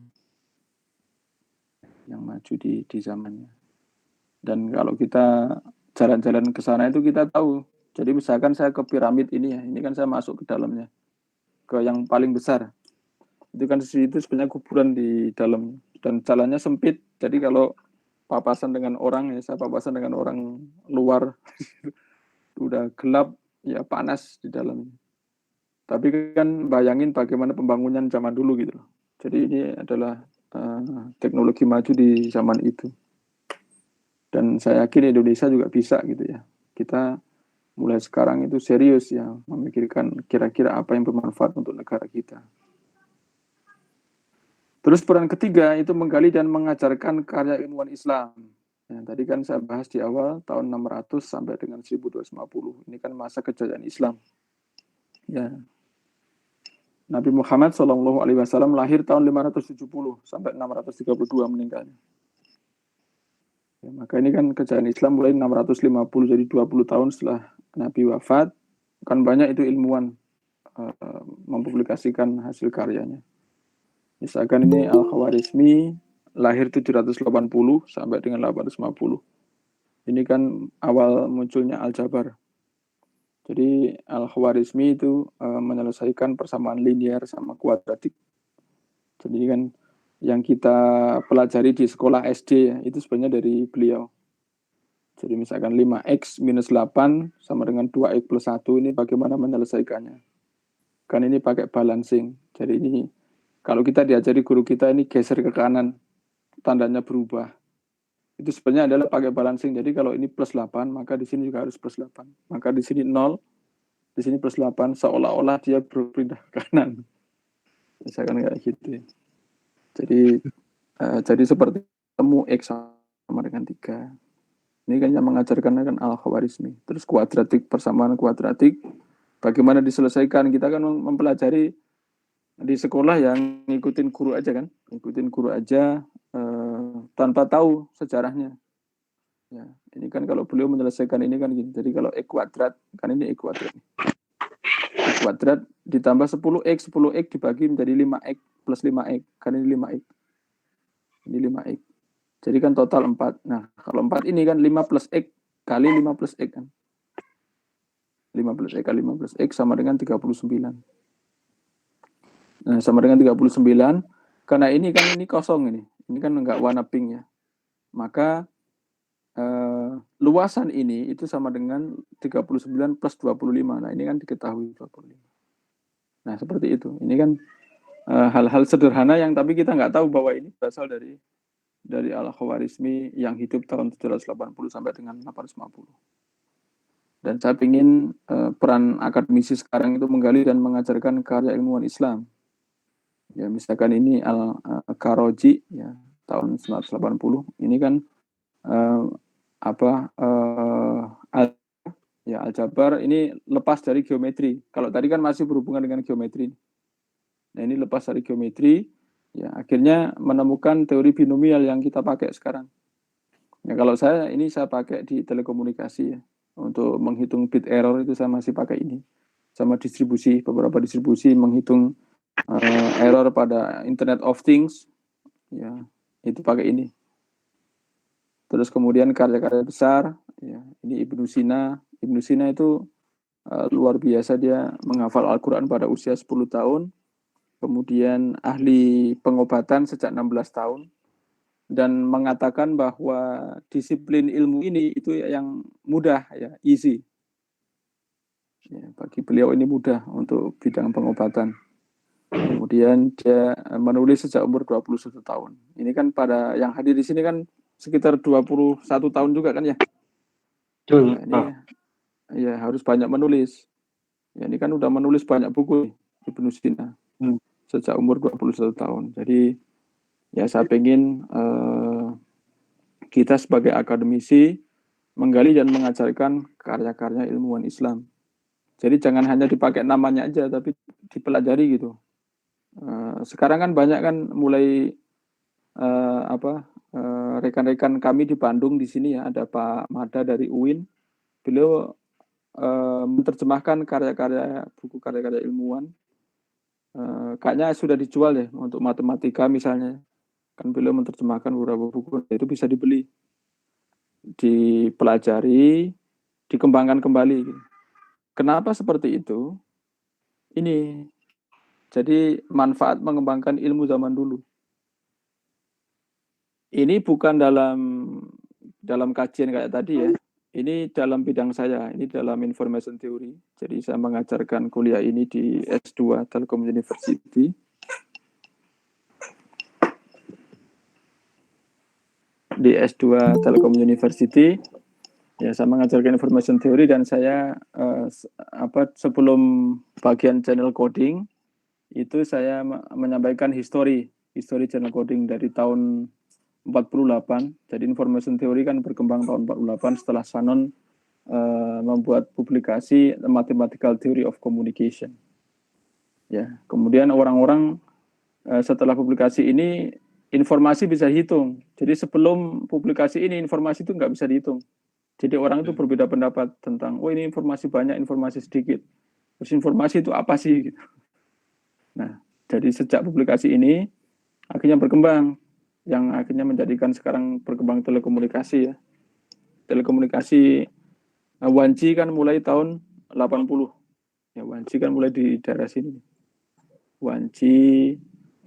Yang maju di zamannya. Dan kalau kita jalan-jalan ke sana itu kita tahu. Jadi misalkan saya ke piramid ini ya, ini kan saya masuk ke dalamnya. Ke yang paling besar. Itu kan itu sebenarnya kuburan di dalam dan jalannya sempit. Jadi kalau papasan dengan orang ya, saya papasan dengan orang luar udah gelap ya, panas di dalamnya. Tapi kan bayangin bagaimana pembangunan zaman dulu gitu. Jadi ini adalah teknologi maju di zaman itu. Dan saya yakin Indonesia juga bisa gitu ya. Kita mulai sekarang itu serius ya, memikirkan kira-kira apa yang bermanfaat untuk negara kita. Terus peran ketiga itu menggali dan mengajarkan karya ilmuwan Islam. Ya, tadi kan saya bahas di awal tahun 600 sampai dengan 1250. Ini kan masa kejayaan Islam. Ya. Nabi Muhammad SAW lahir tahun 570 sampai 632 meninggalnya. Ya, maka ini kan kejayaan Islam mulai 650, jadi 20 tahun setelah Nabi wafat. Kan banyak itu ilmuwan mempublikasikan hasil karyanya. Misalkan ini Al-Khawarizmi lahir 780 sampai dengan 850. Ini kan awal munculnya Aljabar. Jadi Al-Khawarizmi itu menyelesaikan persamaan linear sama kuadratik. Jadi kan yang kita pelajari di sekolah SD ya, itu sebenarnya dari beliau. Jadi misalkan 5x minus 8 sama dengan 2x plus 1, ini bagaimana menyelesaikannya. Kan ini pakai balancing. Jadi ini kalau kita diajari guru kita ini geser ke kanan, tandanya berubah. Itu sebenarnya adalah pakai balancing. Jadi kalau ini plus 8, maka di sini juga harus plus 8. Maka di sini 0, di sini plus 8, seolah-olah dia berpindah ke kanan. Misalkan kayak gitu. Jadi seperti temu X sama dengan 3. Ini kan yang mengajarkan kan Al-Khawarizmi. Terus kuadratik, persamaan kuadratik, bagaimana diselesaikan. Kita kan mempelajari di sekolah yang ngikutin guru aja kan. Ngikutin guru aja tanpa tahu sejarahnya. Ya, ini kan kalau beliau menyelesaikan ini kan gini. Jadi kalau X kuadrat, kan ini X kuadrat. X kuadrat ditambah 10X, 10X dibagi menjadi 5X plus 5X. Kan ini 5X. Ini 5X. Jadi kan total 4. Nah, kalau 4 ini kan 5 plus X kali 5 plus X kan. 5 plus X kali 5 plus X sama dengan 39. Nah, sama dengan 39. Karena ini kan ini kosong ini. Ini kan enggak warna pink ya. Maka luasan ini itu sama dengan 39 plus 25. Nah, ini kan diketahui 25. Nah, seperti itu. Ini kan hal-hal sederhana yang tapi kita nggak tahu bahwa ini berasal dari Al-Khawarizmi yang hidup tahun 780 sampai dengan 850. Dan saya ingin peran akademisi sekarang itu menggali dan mengajarkan karya ilmuwan Islam. Ya, misalkan ini Al-Kharoji ya, tahun 1980. Ini kan Aljabar ini lepas dari geometri. Kalau tadi kan masih berhubungan dengan geometri. Nah, ini lepas dari geometri. Ya, akhirnya menemukan teori binomial yang kita pakai sekarang. Ya, kalau saya pakai di telekomunikasi ya. Untuk menghitung bit error itu saya masih pakai ini. Sama distribusi, beberapa distribusi menghitung error pada Internet of Things. Ya, itu pakai ini. Terus kemudian karya-karya besar, ya, ini Ibnu Sina. Ibnu Sina itu luar biasa, dia menghafal Al-Quran pada usia 10 tahun. Kemudian ahli pengobatan sejak 16 tahun dan mengatakan bahwa disiplin ilmu ini itu yang mudah ya, easy. Ya, bagi beliau ini mudah untuk bidang pengobatan. Kemudian dia menulis sejak umur 21 tahun. Ini kan pada yang hadir di sini kan sekitar 21 tahun juga kan ya. Betul. Nah, ini ya harus banyak menulis. Ya, ini kan udah menulis banyak buku Ibnu Sina sejak umur 21 tahun. Jadi ya saya pengen kita sebagai akademisi menggali dan mengajarkan karya-karya ilmuwan Islam. Jadi jangan hanya dipakai namanya aja, tapi dipelajari gitu. Sekarang kan banyak kan mulai rekan-rekan kami di Bandung di sini ya, ada Pak Mada dari UIN. Beliau menerjemahkan buku karya-karya ilmuwan. Kayaknya sudah dijual ya untuk matematika misalnya. Kan beliau menerjemahkan beberapa buku, itu bisa dibeli, dipelajari, dikembangkan kembali. Kenapa seperti itu? Ini jadi manfaat mengembangkan ilmu zaman dulu. Ini bukan dalam kajian kayak tadi ya. Ini dalam bidang saya, ini dalam information theory. Jadi saya mengajarkan kuliah ini di S2 Telkom University. Di S2 Telkom University, ya saya mengajarkan information theory dan saya sebelum bagian channel coding itu saya menyampaikan history channel coding dari tahun 48. Jadi information theory kan berkembang tahun 48 setelah Shannon membuat publikasi Mathematical Theory of Communication. Ya, kemudian orang-orang setelah publikasi ini informasi bisa dihitung. Jadi sebelum publikasi ini informasi itu nggak bisa dihitung. Jadi orang itu berbeda pendapat tentang, oh ini informasi banyak, informasi sedikit. Terus informasi itu apa sih? Nah, jadi sejak publikasi ini akhirnya berkembang, yang akhirnya menjadikan sekarang berkembang telekomunikasi ya. Telekomunikasi 1G kan mulai tahun 80. Ya, 1G kan mulai di daerah sini. 1G,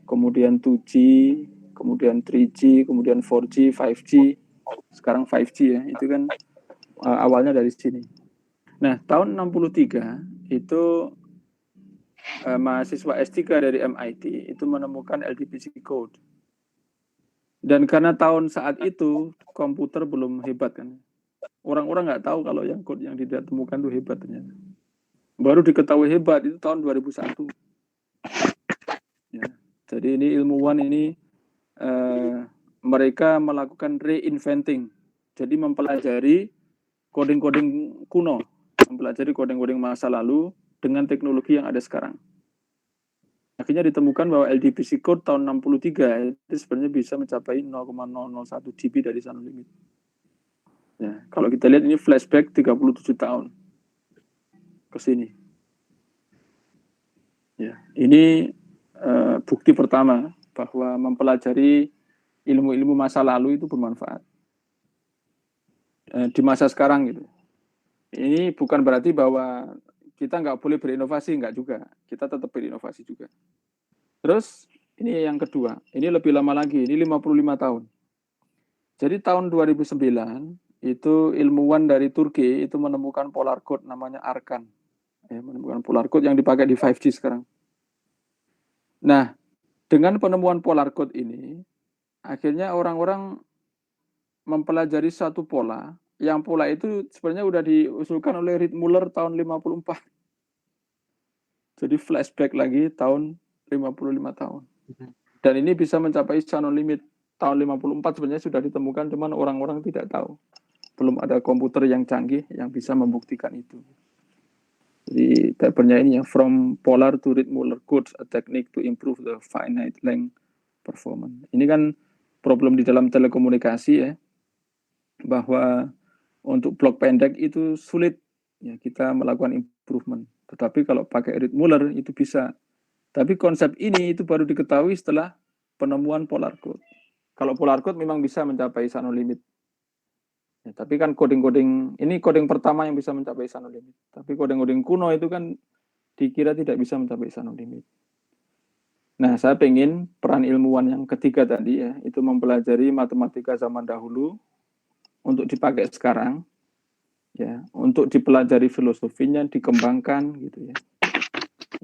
kemudian 2G, kemudian 3G, kemudian 4G, 5G. Sekarang 5G ya, itu kan awalnya dari sini. Nah, tahun 63 itu mahasiswa S3 dari MIT itu menemukan LDPC code. Dan karena tahun saat itu komputer belum hebat kan. Orang-orang nggak tahu kalau yang code yang ditemukan itu hebat ternyata. Baru diketahui hebat itu tahun 2001. Ya, jadi ini ilmuwan ini mereka melakukan reinventing. Jadi mempelajari coding-coding kuno, mempelajari coding-coding masa lalu dengan teknologi yang ada sekarang. Akhirnya ditemukan bahwa LDPC code tahun 63 itu sebenarnya bisa mencapai 0,001 GB dari Shannon limit. Ya, kalau kita lihat ini flashback 37 tahun ke sini. Ya, ini bukti pertama bahwa mempelajari ilmu-ilmu masa lalu itu bermanfaat di masa sekarang gitu. Ini bukan berarti bahwa kita nggak boleh berinovasi, nggak juga. Kita tetap berinovasi juga. Terus ini yang kedua, ini lebih lama lagi, ini 55 tahun. Jadi tahun 2009 itu ilmuwan dari Turki itu menemukan polar code namanya Arkan. Ya, menemukan polar code yang dipakai di 5G sekarang. Nah, dengan penemuan polar code ini, akhirnya orang-orang mempelajari satu pola, yang pola itu sebenarnya udah diusulkan oleh Reed Muller tahun 54. Jadi flashback lagi tahun 55 tahun. Dan ini bisa mencapai Shannon limit tahun 54 sebenarnya sudah ditemukan, cuman orang-orang tidak tahu. Belum ada komputer yang canggih yang bisa membuktikan itu. Jadi papernya ini yang From Polar to Reed Muller Codes, a technique to improve the finite length performance. Ini kan problem di dalam telekomunikasi ya, bahwa untuk blok pendek itu sulit ya kita melakukan improvement. Tetapi kalau pakai Reed Muller itu bisa. Tapi konsep ini itu baru diketahui setelah penemuan polar code. Kalau polar code memang bisa mencapai Shannon limit. Ya, tapi kan coding-coding, ini coding pertama yang bisa mencapai Shannon limit. Tapi coding-coding kuno itu kan dikira tidak bisa mencapai Shannon limit. Nah, saya pengen peran ilmuwan yang ketiga tadi ya, itu mempelajari matematika zaman dahulu untuk dipakai sekarang. ya, untuk dipelajari filosofinya, dikembangkan gitu ya.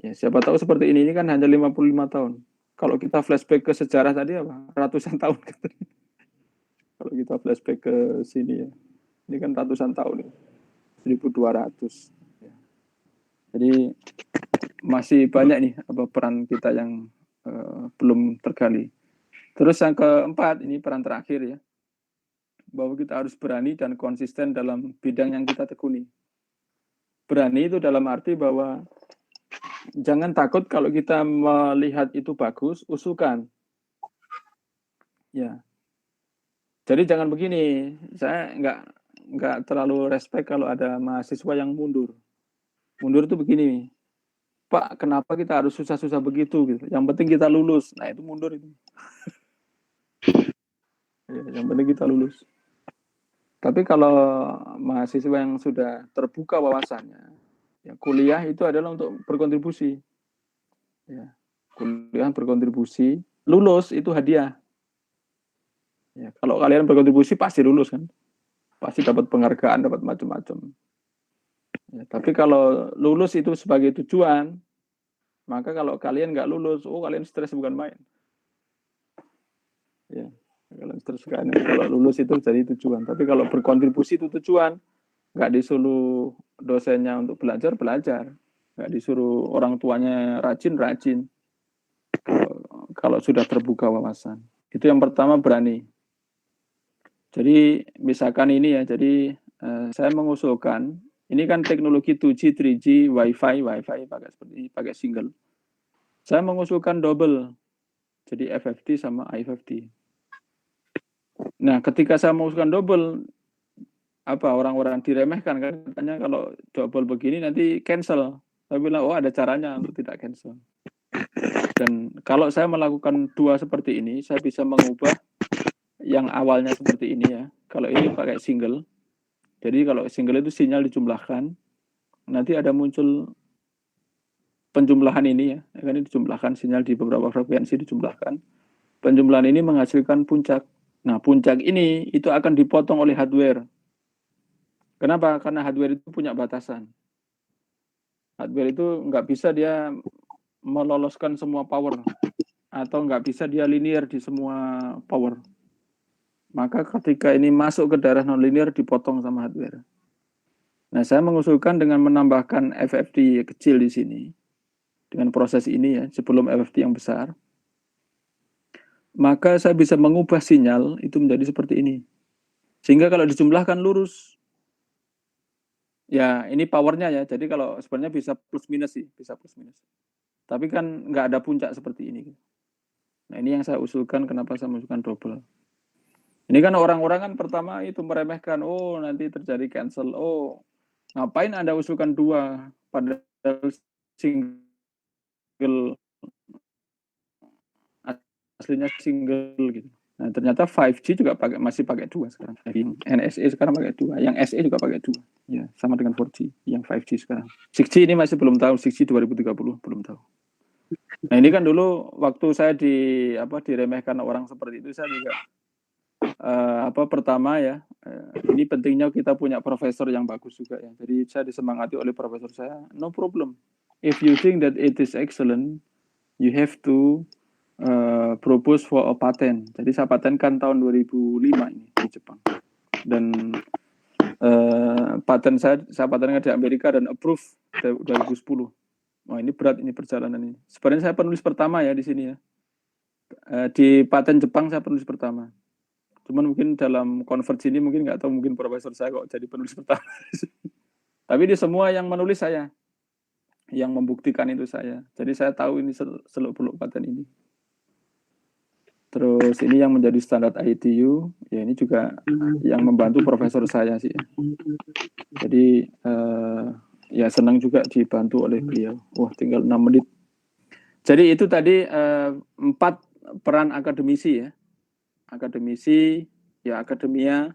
Ya, siapa tahu seperti ini kan hanya 55 tahun. Kalau kita flashback ke sejarah tadi apa? Ratusan tahun. Kalau kita flashback ke sini ya. Ini kan ratusan tahun ya. 1200. Ya. Jadi masih banyak nih apa peran kita yang belum tergali. Terus yang keempat, ini peran terakhir ya. Bahwa kita harus berani dan konsisten dalam bidang yang kita tekuni. Berani itu dalam arti bahwa jangan takut kalau kita melihat itu bagus, usulkan. Ya. Jadi jangan begini, saya nggak terlalu respect kalau ada mahasiswa yang mundur. Mundur itu begini, Pak, kenapa kita harus susah-susah begitu? Gitu. Yang penting kita lulus. Nah itu mundur itu. Ya, yang penting kita lulus. Tapi kalau mahasiswa yang sudah terbuka wawasannya, ya, kuliah itu adalah untuk berkontribusi. Ya, kuliah berkontribusi, lulus itu hadiah. Ya, kalau kalian berkontribusi pasti lulus kan, pasti dapat penghargaan, dapat macam-macam. Ya, tapi kalau lulus itu sebagai tujuan, maka kalau kalian nggak lulus, kalian stres bukan main. Ya, kalian stres kan. Kalau lulus itu jadi tujuan. Tapi kalau berkontribusi itu tujuan, nggak disuruh dosennya untuk belajar, nggak disuruh orang tuanya rajin. Kalau sudah terbuka wawasan, itu yang pertama berani. Jadi misalkan ini ya, jadi saya mengusulkan, ini kan teknologi 2G, 3G, Wi-Fi pakai seperti ini, pakai single. Saya mengusulkan double, jadi FFT sama I50. Nah, ketika saya mengusulkan double, orang-orang diremehkan kan, katanya kalau double begini nanti cancel. Saya bilang, ada caranya untuk tidak cancel. Dan kalau saya melakukan dua seperti ini, saya bisa mengubah yang awalnya seperti ini ya. Kalau ini pakai single, jadi kalau single itu sinyal dijumlahkan, nanti ada muncul penjumlahan ini ya, kan ini dijumlahkan sinyal di beberapa frekuensi dijumlahkan. Penjumlahan ini menghasilkan puncak. Nah, puncak ini itu akan dipotong oleh hardware. Kenapa? Karena hardware itu punya batasan. Hardware itu nggak bisa dia meloloskan semua power, atau nggak bisa dia linear di semua power. Maka ketika ini masuk ke daerah nonlinear dipotong sama hardware. Nah, saya mengusulkan dengan menambahkan FFT kecil di sini, dengan proses ini ya, sebelum FFT yang besar, maka saya bisa mengubah sinyal itu menjadi seperti ini. Sehingga kalau dijumlahkan lurus. Ya, ini powernya ya. Jadi kalau sebenarnya bisa plus minus sih, bisa plus minus. Tapi kan nggak ada puncak seperti ini. Nah, ini yang saya usulkan, kenapa saya mengusulkan double. Ini kan orang-orang kan pertama itu meremehkan, nanti terjadi cancel, ngapain Anda usulkan dua, padahal single, aslinya single gitu. Nah, ternyata 5G juga masih pakai dua sekarang. NSA sekarang pakai dua, yang SE juga pakai dua. Ya, sama dengan 4G, yang 5G sekarang. 6G ini masih belum tahu, 6G 2030 belum tahu. Nah, ini kan dulu waktu saya diremehkan orang seperti itu, saya juga pertama ya, ini pentingnya kita punya profesor yang bagus juga ya. Jadi saya disemangati oleh profesor saya, no problem. If you think that it is excellent, you have to propose for a patent. Jadi saya patenkan tahun 2005 ini di Jepang. Dan paten saya patenkan di Amerika dan approve 2010. Wah, ini berat ini perjalanan ini. Sebenarnya saya penulis pertama ya di sini ya. Di paten Jepang saya penulis pertama. Cuman mungkin dalam konversi ini mungkin nggak tahu, mungkin profesor saya kok jadi penulis pertama. Tapi di semua yang menulis saya, yang membuktikan itu saya. Jadi saya tahu ini seluk-beluk paten ini. Terus ini yang menjadi standar ITU, ya ini juga yang membantu profesor saya sih. Jadi ya senang juga dibantu oleh beliau. Wah, tinggal 6 menit. Jadi itu tadi 4 peran akademisi ya. Akademisi, ya akademia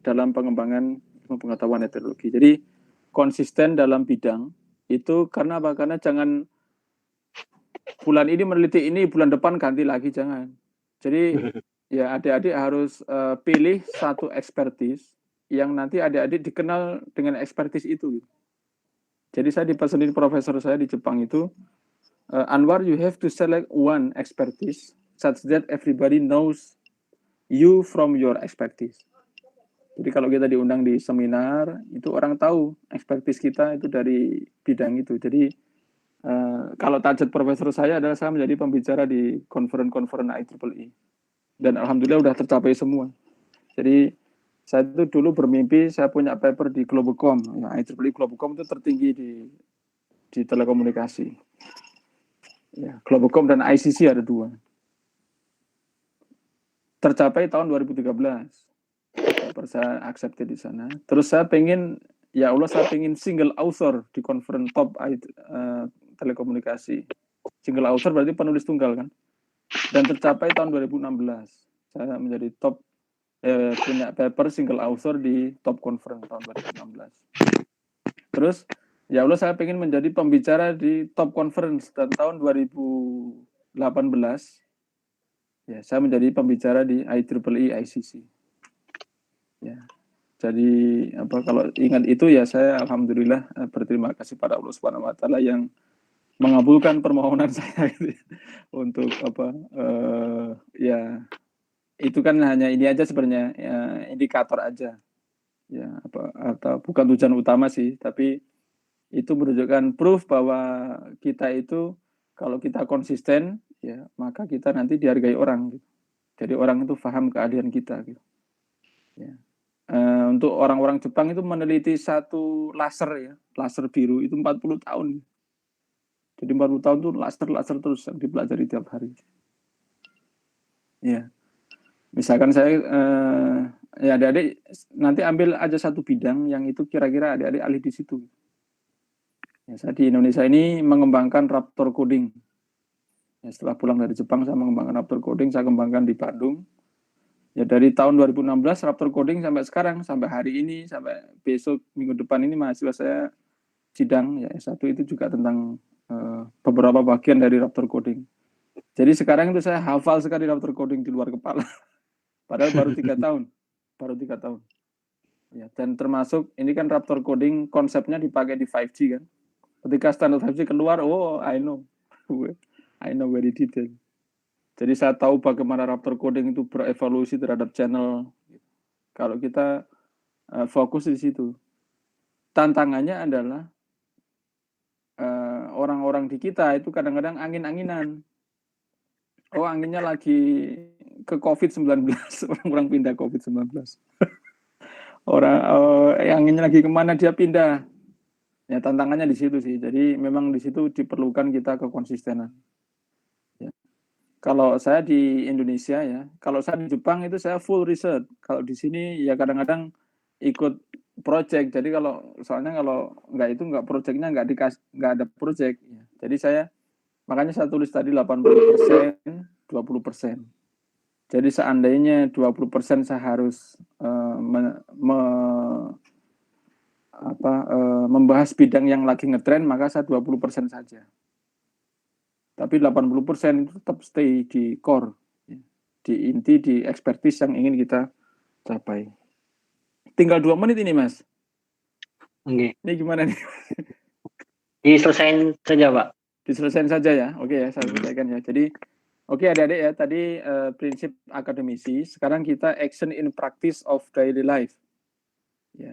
dalam pengembangan pengetahuan meteorologi. Jadi konsisten dalam bidang itu karena apa? Karena jangan bulan ini meneliti ini, bulan depan ganti lagi, jangan. Jadi ya adik-adik harus pilih satu expertise yang nanti adik-adik dikenal dengan expertise itu. Jadi saya dipesanin profesor saya di Jepang itu, Anwar, you have to select one expertise such that everybody knows you from your expertise. Jadi kalau kita diundang di seminar, itu orang tahu expertise kita itu dari bidang itu. Jadi kalau target profesor saya adalah saya menjadi pembicara di konferen-konferen IEEE. Dan alhamdulillah udah tercapai semua. Jadi saya itu dulu bermimpi saya punya paper di Globecom. Nah, IEEE Globecom itu tertinggi di telekomunikasi. Ya, Globecom dan ICC ada 2. Tercapai tahun 2013. Paper saya accepted di sana. Terus saya pengen, ya Allah, saya pengen single author di conference top telekomunikasi. Single author berarti penulis tunggal kan. Dan tercapai tahun 2016. Saya menjadi top punya paper single author di top conference tahun 2016. Terus ya Allah, saya pengen menjadi pembicara di top conference, dan tahun 2018 ya saya menjadi pembicara di IEEE ICC. Ya. Jadi kalau ingat itu ya saya alhamdulillah berterima kasih pada Allah Subhanahu wa taala yang mengabulkan permohonan saya gitu, untuk ya itu kan hanya ini aja sebenarnya, ya, indikator aja. Ya, atau bukan tujuan utama sih, tapi itu menunjukkan proof bahwa kita itu kalau kita konsisten, ya maka kita nanti dihargai orang. Gitu. Jadi orang itu paham keahlian kita. Gitu. Ya. Untuk orang-orang Jepang itu meneliti satu laser ya, laser biru itu 40 tahun. Jadi 40 tahun itu laser terus yang dipelajari tiap hari. Ya. Misalkan saya, ya adik-adik nanti ambil aja satu bidang yang itu kira-kira adik-adik ahli di situ. Ya, saya di Indonesia ini mengembangkan Raptor coding. Ya, setelah pulang dari Jepang saya mengembangkan Raptor coding, saya kembangkan di Bandung. Ya dari tahun 2016 Raptor coding sampai sekarang, sampai hari ini, sampai besok minggu depan ini mahasiswa saya sidang ya S1 itu juga tentang beberapa bagian dari Raptor coding. Jadi sekarang itu saya hafal sekali Raptor coding di luar kepala. Padahal baru 3 tahun. Ya, dan termasuk ini kan Raptor coding konsepnya dipakai di 5G kan. Ketika standar 5G keluar, I know very detail. Jadi saya tahu bagaimana Raptor coding itu berevolusi terhadap channel. Kalau kita fokus di situ, tantangannya adalah orang-orang di kita itu kadang-kadang angin-anginan. Anginnya lagi ke COVID-19, orang-orang pindah COVID-19. Anginnya lagi kemana dia pindah. Ya tantangannya di situ sih. Jadi memang di situ diperlukan kita kekonsistenan. Ya. Kalau saya di Indonesia ya, kalau saya di Jepang itu saya full research. Kalau di sini ya kadang-kadang ikut project. Jadi soalnya kalau nggak projectnya nggak ada project. Ya. Jadi makanya saya tulis tadi 80%, 20%. Jadi seandainya 20% saya harus membahas bidang yang lagi ngetren, maka saya 20% saja. Tapi 80% itu tetap stay di core, di inti, di expertise yang ingin kita capai. Tinggal 2 menit ini, Mas. Oke. Ini gimana nih? Diselesain saja, Pak. Diselesain saja ya. Oke ya, saya selesaikan ya. Jadi oke adik-adik ya, tadi prinsip akademisi, sekarang kita action in practice of daily life. Ya.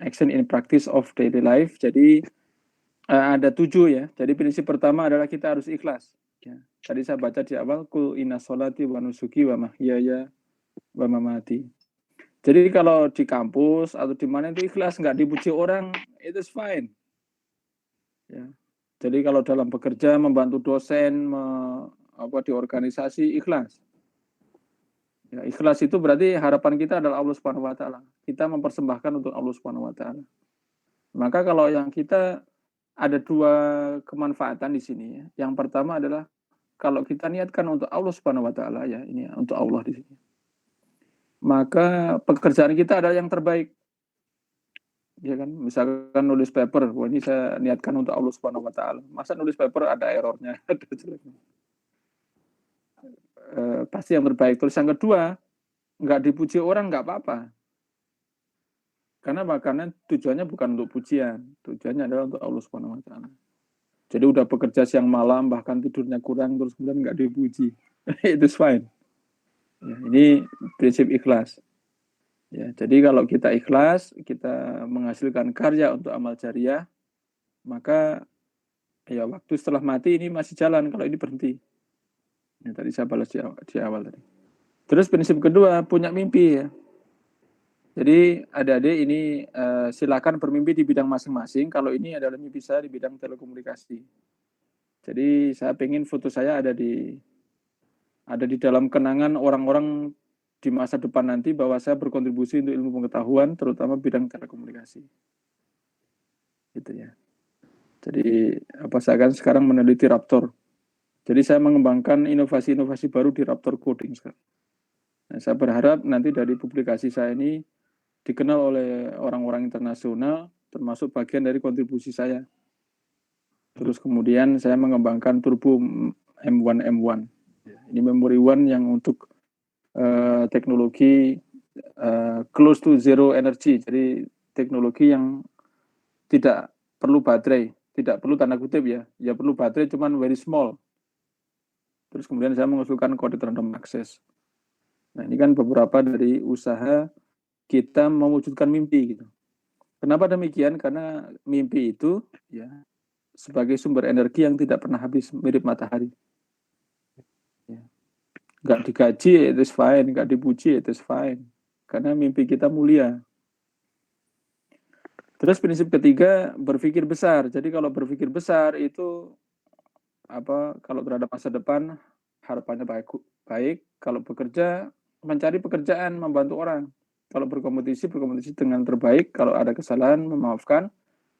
Action in practice of daily life. Jadi ada 7 ya. Jadi prinsip pertama adalah kita harus ikhlas. Ya. Tadi saya baca di awal, kul inna sholati wa nusuki wa mahyaya wa mamati. Jadi kalau di kampus atau di mana itu ikhlas, nggak dipuji orang, itu fine. Ya. Jadi kalau dalam bekerja, membantu dosen, di organisasi, ikhlas. Ya, ikhlas itu berarti harapan kita adalah Allah Subhanahu wa taala. Kita mempersembahkan untuk Allah Subhanahu wa taala. Maka kalau yang kita ada 2 kemanfaatan di sini ya. Yang pertama adalah kalau kita niatkan untuk Allah Subhanahu wa taala ya, ini untuk Allah di sini. Maka pekerjaan kita adalah yang terbaik. Ya kan, misalkan nulis paper, ini saya niatkan untuk Allah Subhanahu wa taala. Masa nulis paper ada errornya, ada jeleknya. Pasti yang terbaik. Terus yang kedua, nggak dipuji orang nggak apa-apa. Karena tujuannya bukan untuk pujian, tujuannya adalah untuk Allah Subhanahu wa taala. Jadi udah bekerja siang malam, bahkan tidurnya kurang, terus kemudian nggak dipuji. Itu fine. Ya, ini prinsip ikhlas. Ya, jadi kalau kita ikhlas, kita menghasilkan karya untuk amal jariah, maka ya waktu setelah mati ini masih jalan, kalau ini berhenti. Ya, tadi saya balas di awal tadi. Terus prinsip kedua, punya mimpi ya. Jadi adik-adik ini silakan bermimpi di bidang masing-masing. Kalau ini adalah mimpi saya di bidang telekomunikasi. Jadi saya pengen foto saya ada di dalam kenangan orang-orang di masa depan nanti bahwa saya berkontribusi untuk ilmu pengetahuan, terutama bidang telekomunikasi. Gitu ya. Jadi saya kan sekarang meneliti Raptor. Jadi saya mengembangkan inovasi-inovasi baru di Raptor Coding sekarang. Nah, saya berharap nanti dari publikasi saya ini dikenal oleh orang-orang internasional, termasuk bagian dari kontribusi saya. Terus kemudian saya mengembangkan Turbo M1. Ini memori one yang untuk teknologi close to zero energy, jadi teknologi yang tidak perlu baterai, tidak perlu tanda kutip ya perlu baterai cuman very small. Terus kemudian saya mengusulkan kode random access. Nah ini kan beberapa dari usaha kita mewujudkan mimpi gitu. Kenapa demikian? Karena mimpi itu ya sebagai sumber energi yang tidak pernah habis, mirip matahari. Ya. Nggak digaji, it is fine. Nggak dipuji, it is fine. Karena mimpi kita mulia. Terus prinsip ketiga, berpikir besar. Jadi kalau berpikir besar itu kalau terhadap masa depan harapannya baik. Kalau bekerja, mencari pekerjaan, membantu orang. Kalau berkompetisi dengan terbaik. Kalau ada kesalahan, memaafkan.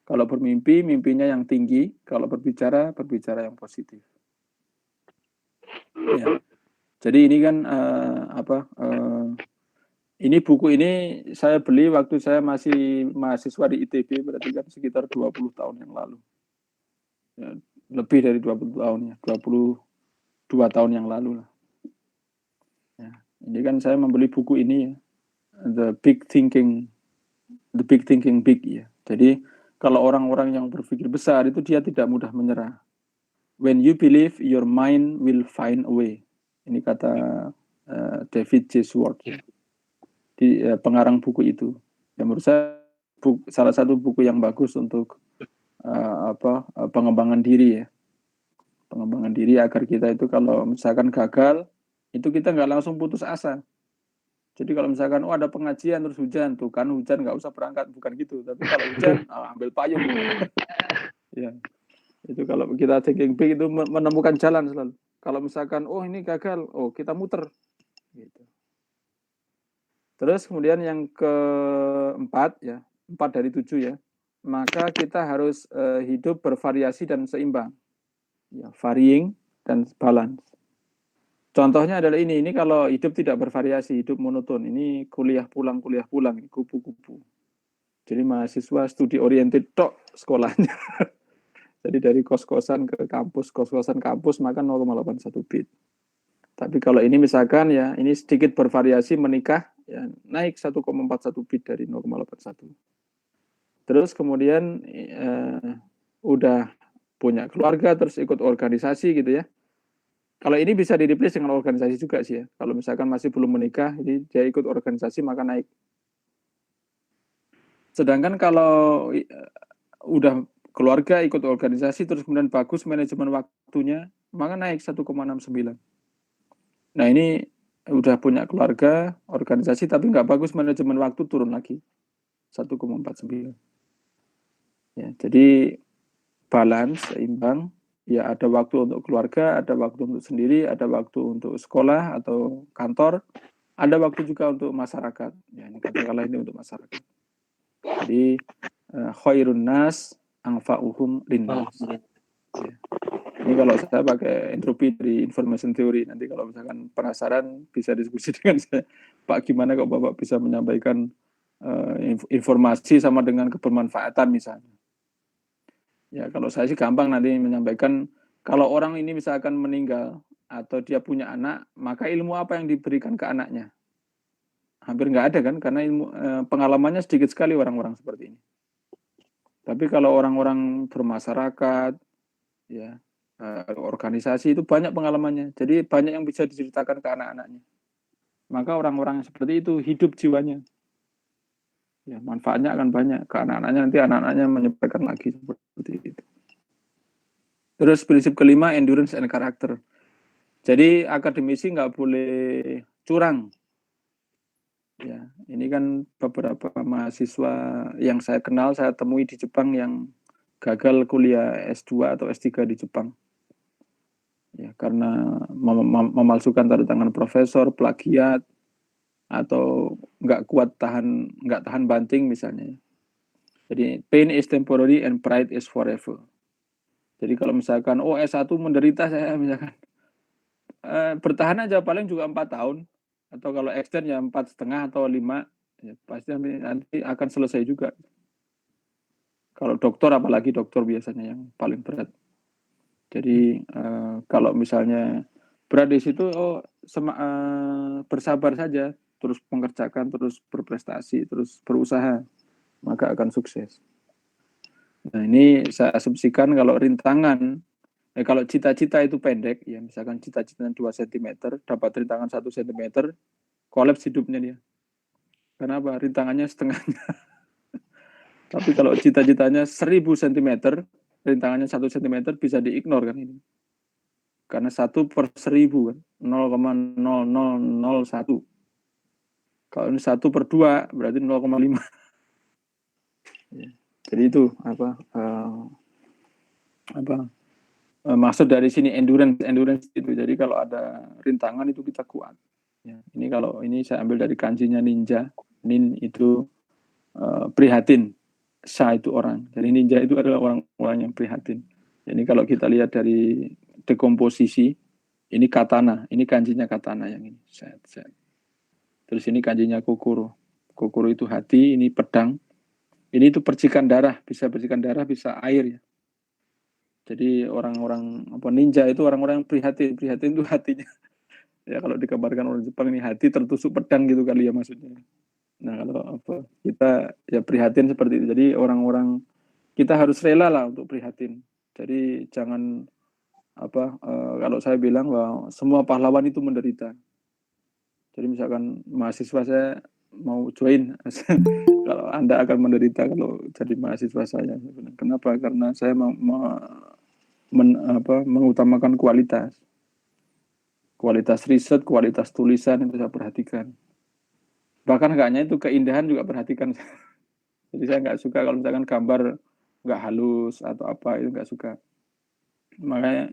Kalau bermimpi, mimpinya yang tinggi. Kalau berbicara yang positif. Ya. Jadi ini kan ini buku ini saya beli waktu saya masih mahasiswa di ITB, berarti kan sekitar 20 tahun yang lalu. Ya, lebih dari 20 tahun ya, 22 tahun yang lalu lah. Ya, ini kan saya membeli buku ini ya, The Big Thinking Big ya. Jadi kalau orang-orang yang berpikir besar itu dia tidak mudah menyerah. When you believe, your mind will find a way. Ini kata David J. Schwartz ya. Di pengarang buku itu. Ya menurut saya salah satu buku yang bagus untuk pengembangan diri ya. Pengembangan diri agar kita itu kalau misalkan gagal, itu kita nggak langsung putus asa. Jadi kalau misalkan ada pengajian terus hujan, tuh kan hujan nggak usah berangkat, bukan gitu. Tapi kalau hujan ambil payung. Ya, itu kalau kita thinking big itu menemukan jalan selalu. Kalau misalkan ini gagal, kita muter. Gitu. Terus kemudian yang keempat ya, 4 dari 7 ya, maka kita harus hidup bervariasi dan seimbang. Ya, varying dan balance. Contohnya adalah ini kalau hidup tidak bervariasi, hidup monoton, ini kuliah pulang, kupu-kupu. Jadi mahasiswa studi oriented tok sekolahnya. Jadi dari kos-kosan ke kampus, kos-kosan kampus maka 0,81 bit. Tapi kalau ini misalkan ya, ini sedikit bervariasi menikah, ya naik 1,41 bit dari 0,81. Terus kemudian udah punya keluarga, terus ikut organisasi gitu ya. Kalau ini bisa di-replace dengan organisasi juga sih ya. Kalau misalkan masih belum menikah, jadi dia ikut organisasi maka naik. Sedangkan kalau udah keluarga ikut organisasi, terus kemudian bagus manajemen waktunya, maka naik 1,69. Nah ini udah punya keluarga, organisasi, tapi nggak bagus manajemen waktu, turun lagi 1,49. Ya, jadi balance, seimbang. Ya ada waktu untuk keluarga, ada waktu untuk sendiri, ada waktu untuk sekolah atau kantor, ada waktu juga untuk masyarakat. Ya, ini katakanlah ini untuk masyarakat. Jadi khairun nas anfa'uhum linnas. Ya. Ini kalau saya pakai entropi dari information theory. Nanti kalau misalkan penasaran bisa diskusi dengan saya. Pak, gimana kok Bapak bisa menyampaikan informasi sama dengan kebermanfaatan misalnya. Ya kalau saya sih gampang nanti menyampaikan, kalau orang ini misalkan meninggal atau dia punya anak, maka ilmu apa yang diberikan ke anaknya? hampir nggak ada kan, karena pengalamannya sedikit sekali orang-orang seperti ini. Tapi kalau orang-orang bermasyarakat, ya, organisasi itu banyak pengalamannya. Jadi banyak yang bisa diceritakan ke anak-anaknya. Maka orang-orang seperti itu hidup jiwanya. Ya, manfaatnya akan banyak ke anak-anaknya, nanti anak-anaknya menyampaikan lagi seperti itu. Terus prinsip kelima, endurance and character. Jadi akademisi nggak boleh curang. Ya, ini kan beberapa mahasiswa yang saya kenal, saya temui di Jepang yang gagal kuliah S2 atau S3 di Jepang. Ya, karena memalsukan tanda tangan profesor, plagiat, atau nggak tahan banting misalnya. Jadi pain is temporary and pride is forever. Jadi kalau misalkan S1 menderita saya misalkan, bertahan aja paling juga 4 tahun, atau kalau extend ya 4,5 atau 5, ya pasti nanti akan selesai juga. Kalau dokter, apalagi dokter biasanya yang paling berat. Jadi kalau misalnya berat di situ, bersabar saja, terus mengerjakan, terus berprestasi, terus berusaha, maka akan sukses. Nah, ini saya asumsikan kalau rintangan, kalau cita-cita itu pendek, ya misalkan cita-citanya 2 cm, dapat rintangan 1 cm, kolaps hidupnya dia. Kenapa? Rintangannya setengahnya. Tapi kalau cita-citanya 1000 cm, rintangannya 1 cm bisa diignore kan ini. Karena 1/1000 kan, 0,0001. Kalau ini 1/2 berarti 0,5. Ya. Jadi itu maksud dari sini endurance itu. Jadi kalau ada rintangan itu kita kuat. Ya. Ini kalau ini saya ambil dari kanjinya ninja. Nin itu prihatin, sha itu orang. Jadi ninja itu adalah orang-orang yang prihatin. Jadi kalau kita lihat dari dekomposisi, ini katana, ini kanjinya katana yang ini. Terus ini kanjinya kokoro. Kokoro itu hati, ini pedang. Ini itu percikan darah, bisa air ya. Jadi orang-orang ninja itu orang-orang yang prihatin itu hatinya. Ya kalau digambarkan orang Jepang ini hati tertusuk pedang gitu kali ya maksudnya. Nah kalau kita ya prihatin seperti itu. Jadi orang-orang kita harus rela lah untuk prihatin. Jadi jangan kalau saya bilang bahwa semua pahlawan itu menderita. Jadi misalkan mahasiswa saya mau join, kalau Anda akan menderita kalau jadi mahasiswa saya. Kenapa? Karena saya mengutamakan kualitas riset, kualitas tulisan itu saya perhatikan. Bahkan nggak hanya itu, keindahan juga perhatikan. Jadi saya nggak suka kalau misalkan gambar nggak halus atau apa, itu nggak suka. Makanya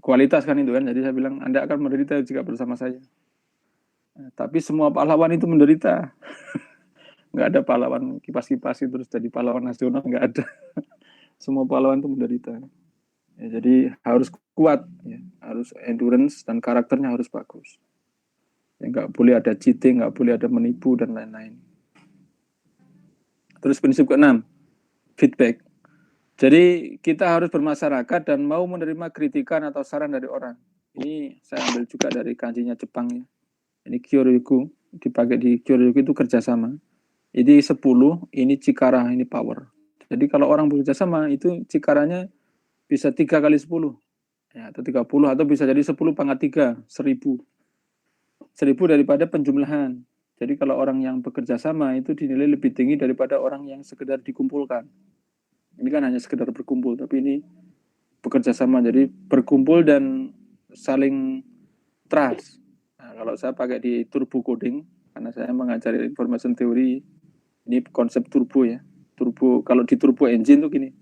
kualitas kan itu kan. Jadi saya bilang Anda akan menderita jika bersama saya. Tapi semua pahlawan itu menderita. Nggak ada pahlawan kipas-kipas itu terus jadi pahlawan nasional, nggak ada. Semua pahlawan itu menderita. Ya, jadi harus kuat, ya. Harus endurance dan karakternya harus bagus. Ya, nggak boleh ada cheating, nggak boleh ada menipu dan lain-lain. Terus prinsip ke-6, feedback. Jadi kita harus bermasyarakat dan mau menerima kritikan atau saran dari orang. Ini saya ambil juga dari kanjinya Jepang ya. Ini Kyoryoku, dipakai di Kyoryoku itu kerjasama. Jadi 10, ini cikara, ini power. Jadi kalau orang bekerjasama itu cikaranya bisa 3 kali 10. Ya, atau 30, atau bisa jadi 10/3, 1000. 1000 daripada penjumlahan. Jadi kalau orang yang bekerja sama itu dinilai lebih tinggi daripada orang yang sekedar dikumpulkan. Ini kan hanya sekedar berkumpul, tapi ini bekerja sama. Jadi berkumpul dan saling trust. Nah, kalau saya pakai di turbo coding, karena saya mengajari information theory, ini konsep turbo ya. Turbo, kalau di turbo engine tuh gini,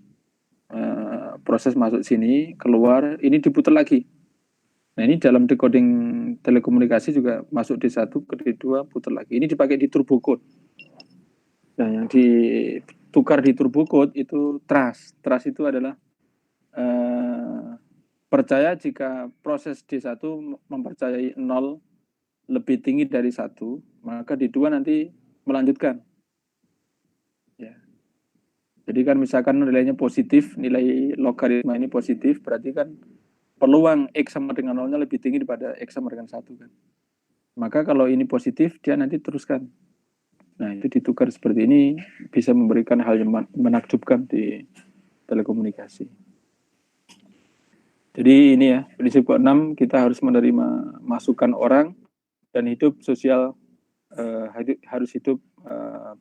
proses masuk sini, keluar, ini diputar lagi. Nah ini dalam decoding telekomunikasi juga masuk D1 ke D2 putar lagi. Ini dipakai di turbo code. Nah yang ditukar di turbo code itu trust. Trust itu adalah percaya jika proses D1 mempercayai 0 lebih tinggi dari 1, maka D2 nanti melanjutkan. Ya. Jadi kan misalkan nilainya positif, nilai logaritma ini positif, berarti kan peluang X sama dengan 0-nya lebih tinggi daripada X sama dengan 1 kan. Maka kalau ini positif, dia nanti teruskan. Nah, itu ditukar seperti ini bisa memberikan hal yang menakjubkan di telekomunikasi. Jadi ini ya, prinsip ke-6, kita harus menerima masukan orang dan hidup sosial, harus hidup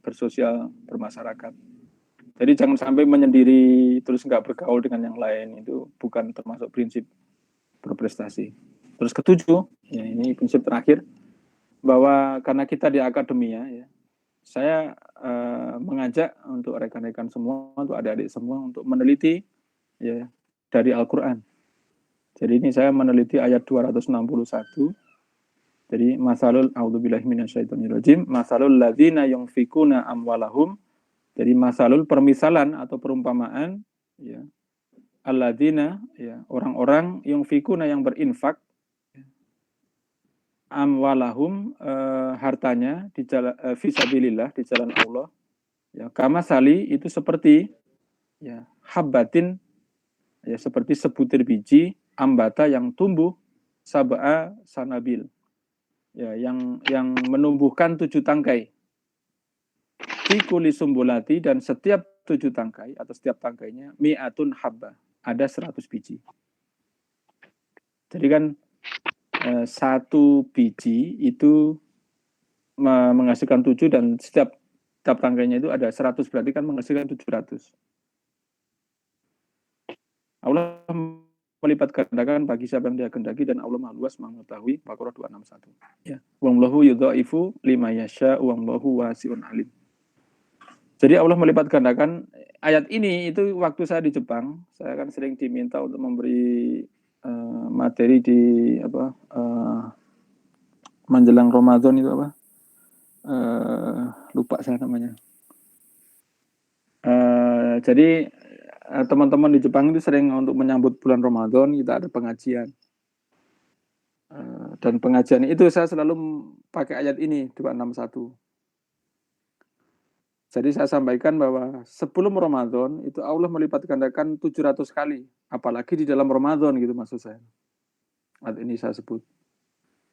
bersosial, bermasyarakat. Jadi jangan sampai menyendiri terus nggak bergaul dengan yang lain, itu bukan termasuk prinsip berprestasi. Terus ke-7, ya ini prinsip terakhir, bahwa karena kita di akademia ya, saya mengajak untuk rekan-rekan semua, untuk adik-adik semua untuk meneliti ya dari Al-Qur'an. Jadi ini saya meneliti ayat 261. Jadi masalul a'udzubillahi minasyaitonirrajim, masalul ladzina yunfikuna amwalahum. Jadi masalul permisalan atau perumpamaan ya. Alladzina ya, orang-orang yunfikuna yang berinfak amwalahum hartanya di jalan fisabilillah, di jalan Allah. Ya, kama sali itu seperti ya habbatin ya seperti sebutir biji ambata yang tumbuh sab'a sanabil. Ya, yang menumbuhkan 7 tangkai. Fi kulli sumbulati, dan setiap 7 tangkai atau setiap tangkainya mi'atun habba, ada 100 biji. Jadi kan 1 biji itu menghasilkan 7 dan setiap tangkainya itu ada 100, berarti kan menghasilkan 700. Allah melipat gandakan bagi siapa yang dia kehendaki dan Allah Maha Luas mengetahui. Baqarah 261. Ya. Wallahu yudhaifu lima yasha wallahu wasi'un alim. Jadi Allah melipat gandakan ayat ini. Itu waktu saya di Jepang, saya kan sering diminta untuk memberi materi di menjelang Ramadan itu apa? Lupa saya namanya. Jadi teman-teman di Jepang itu sering untuk menyambut bulan Ramadan kita ada pengajian. Dan pengajian itu saya selalu pakai ayat ini 261. Jadi saya sampaikan bahwa sebelum Ramadan itu Allah melipat gandakan 700 kali, apalagi di dalam Ramadan gitu maksud saya. Ayat ini saya sebut.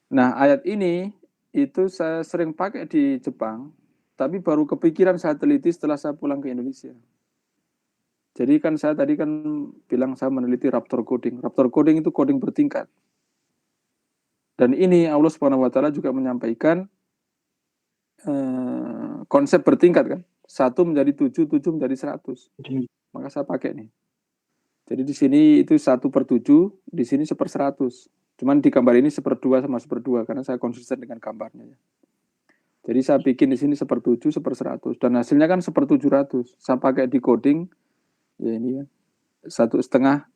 Nah, ayat ini itu saya sering pakai di Jepang, tapi baru kepikiran saya teliti setelah saya pulang ke Indonesia. Jadi kan saya tadi kan bilang saya meneliti Raptor coding. Raptor coding itu coding bertingkat. Dan ini Allah Subhanahu wa taala juga menyampaikan konsep bertingkat kan. 1 menjadi 7, 7 menjadi 100. Maka saya pakai nih. Jadi di sini itu 1/7, di sini 1/100. Cuman di gambar ini 1/2 sama 1/2 karena saya konsisten dengan gambarnya. Jadi saya bikin di sini 1/7, 1/100 dan hasilnya kan 1/700. Saya pakai di coding ya ini ya. 1,5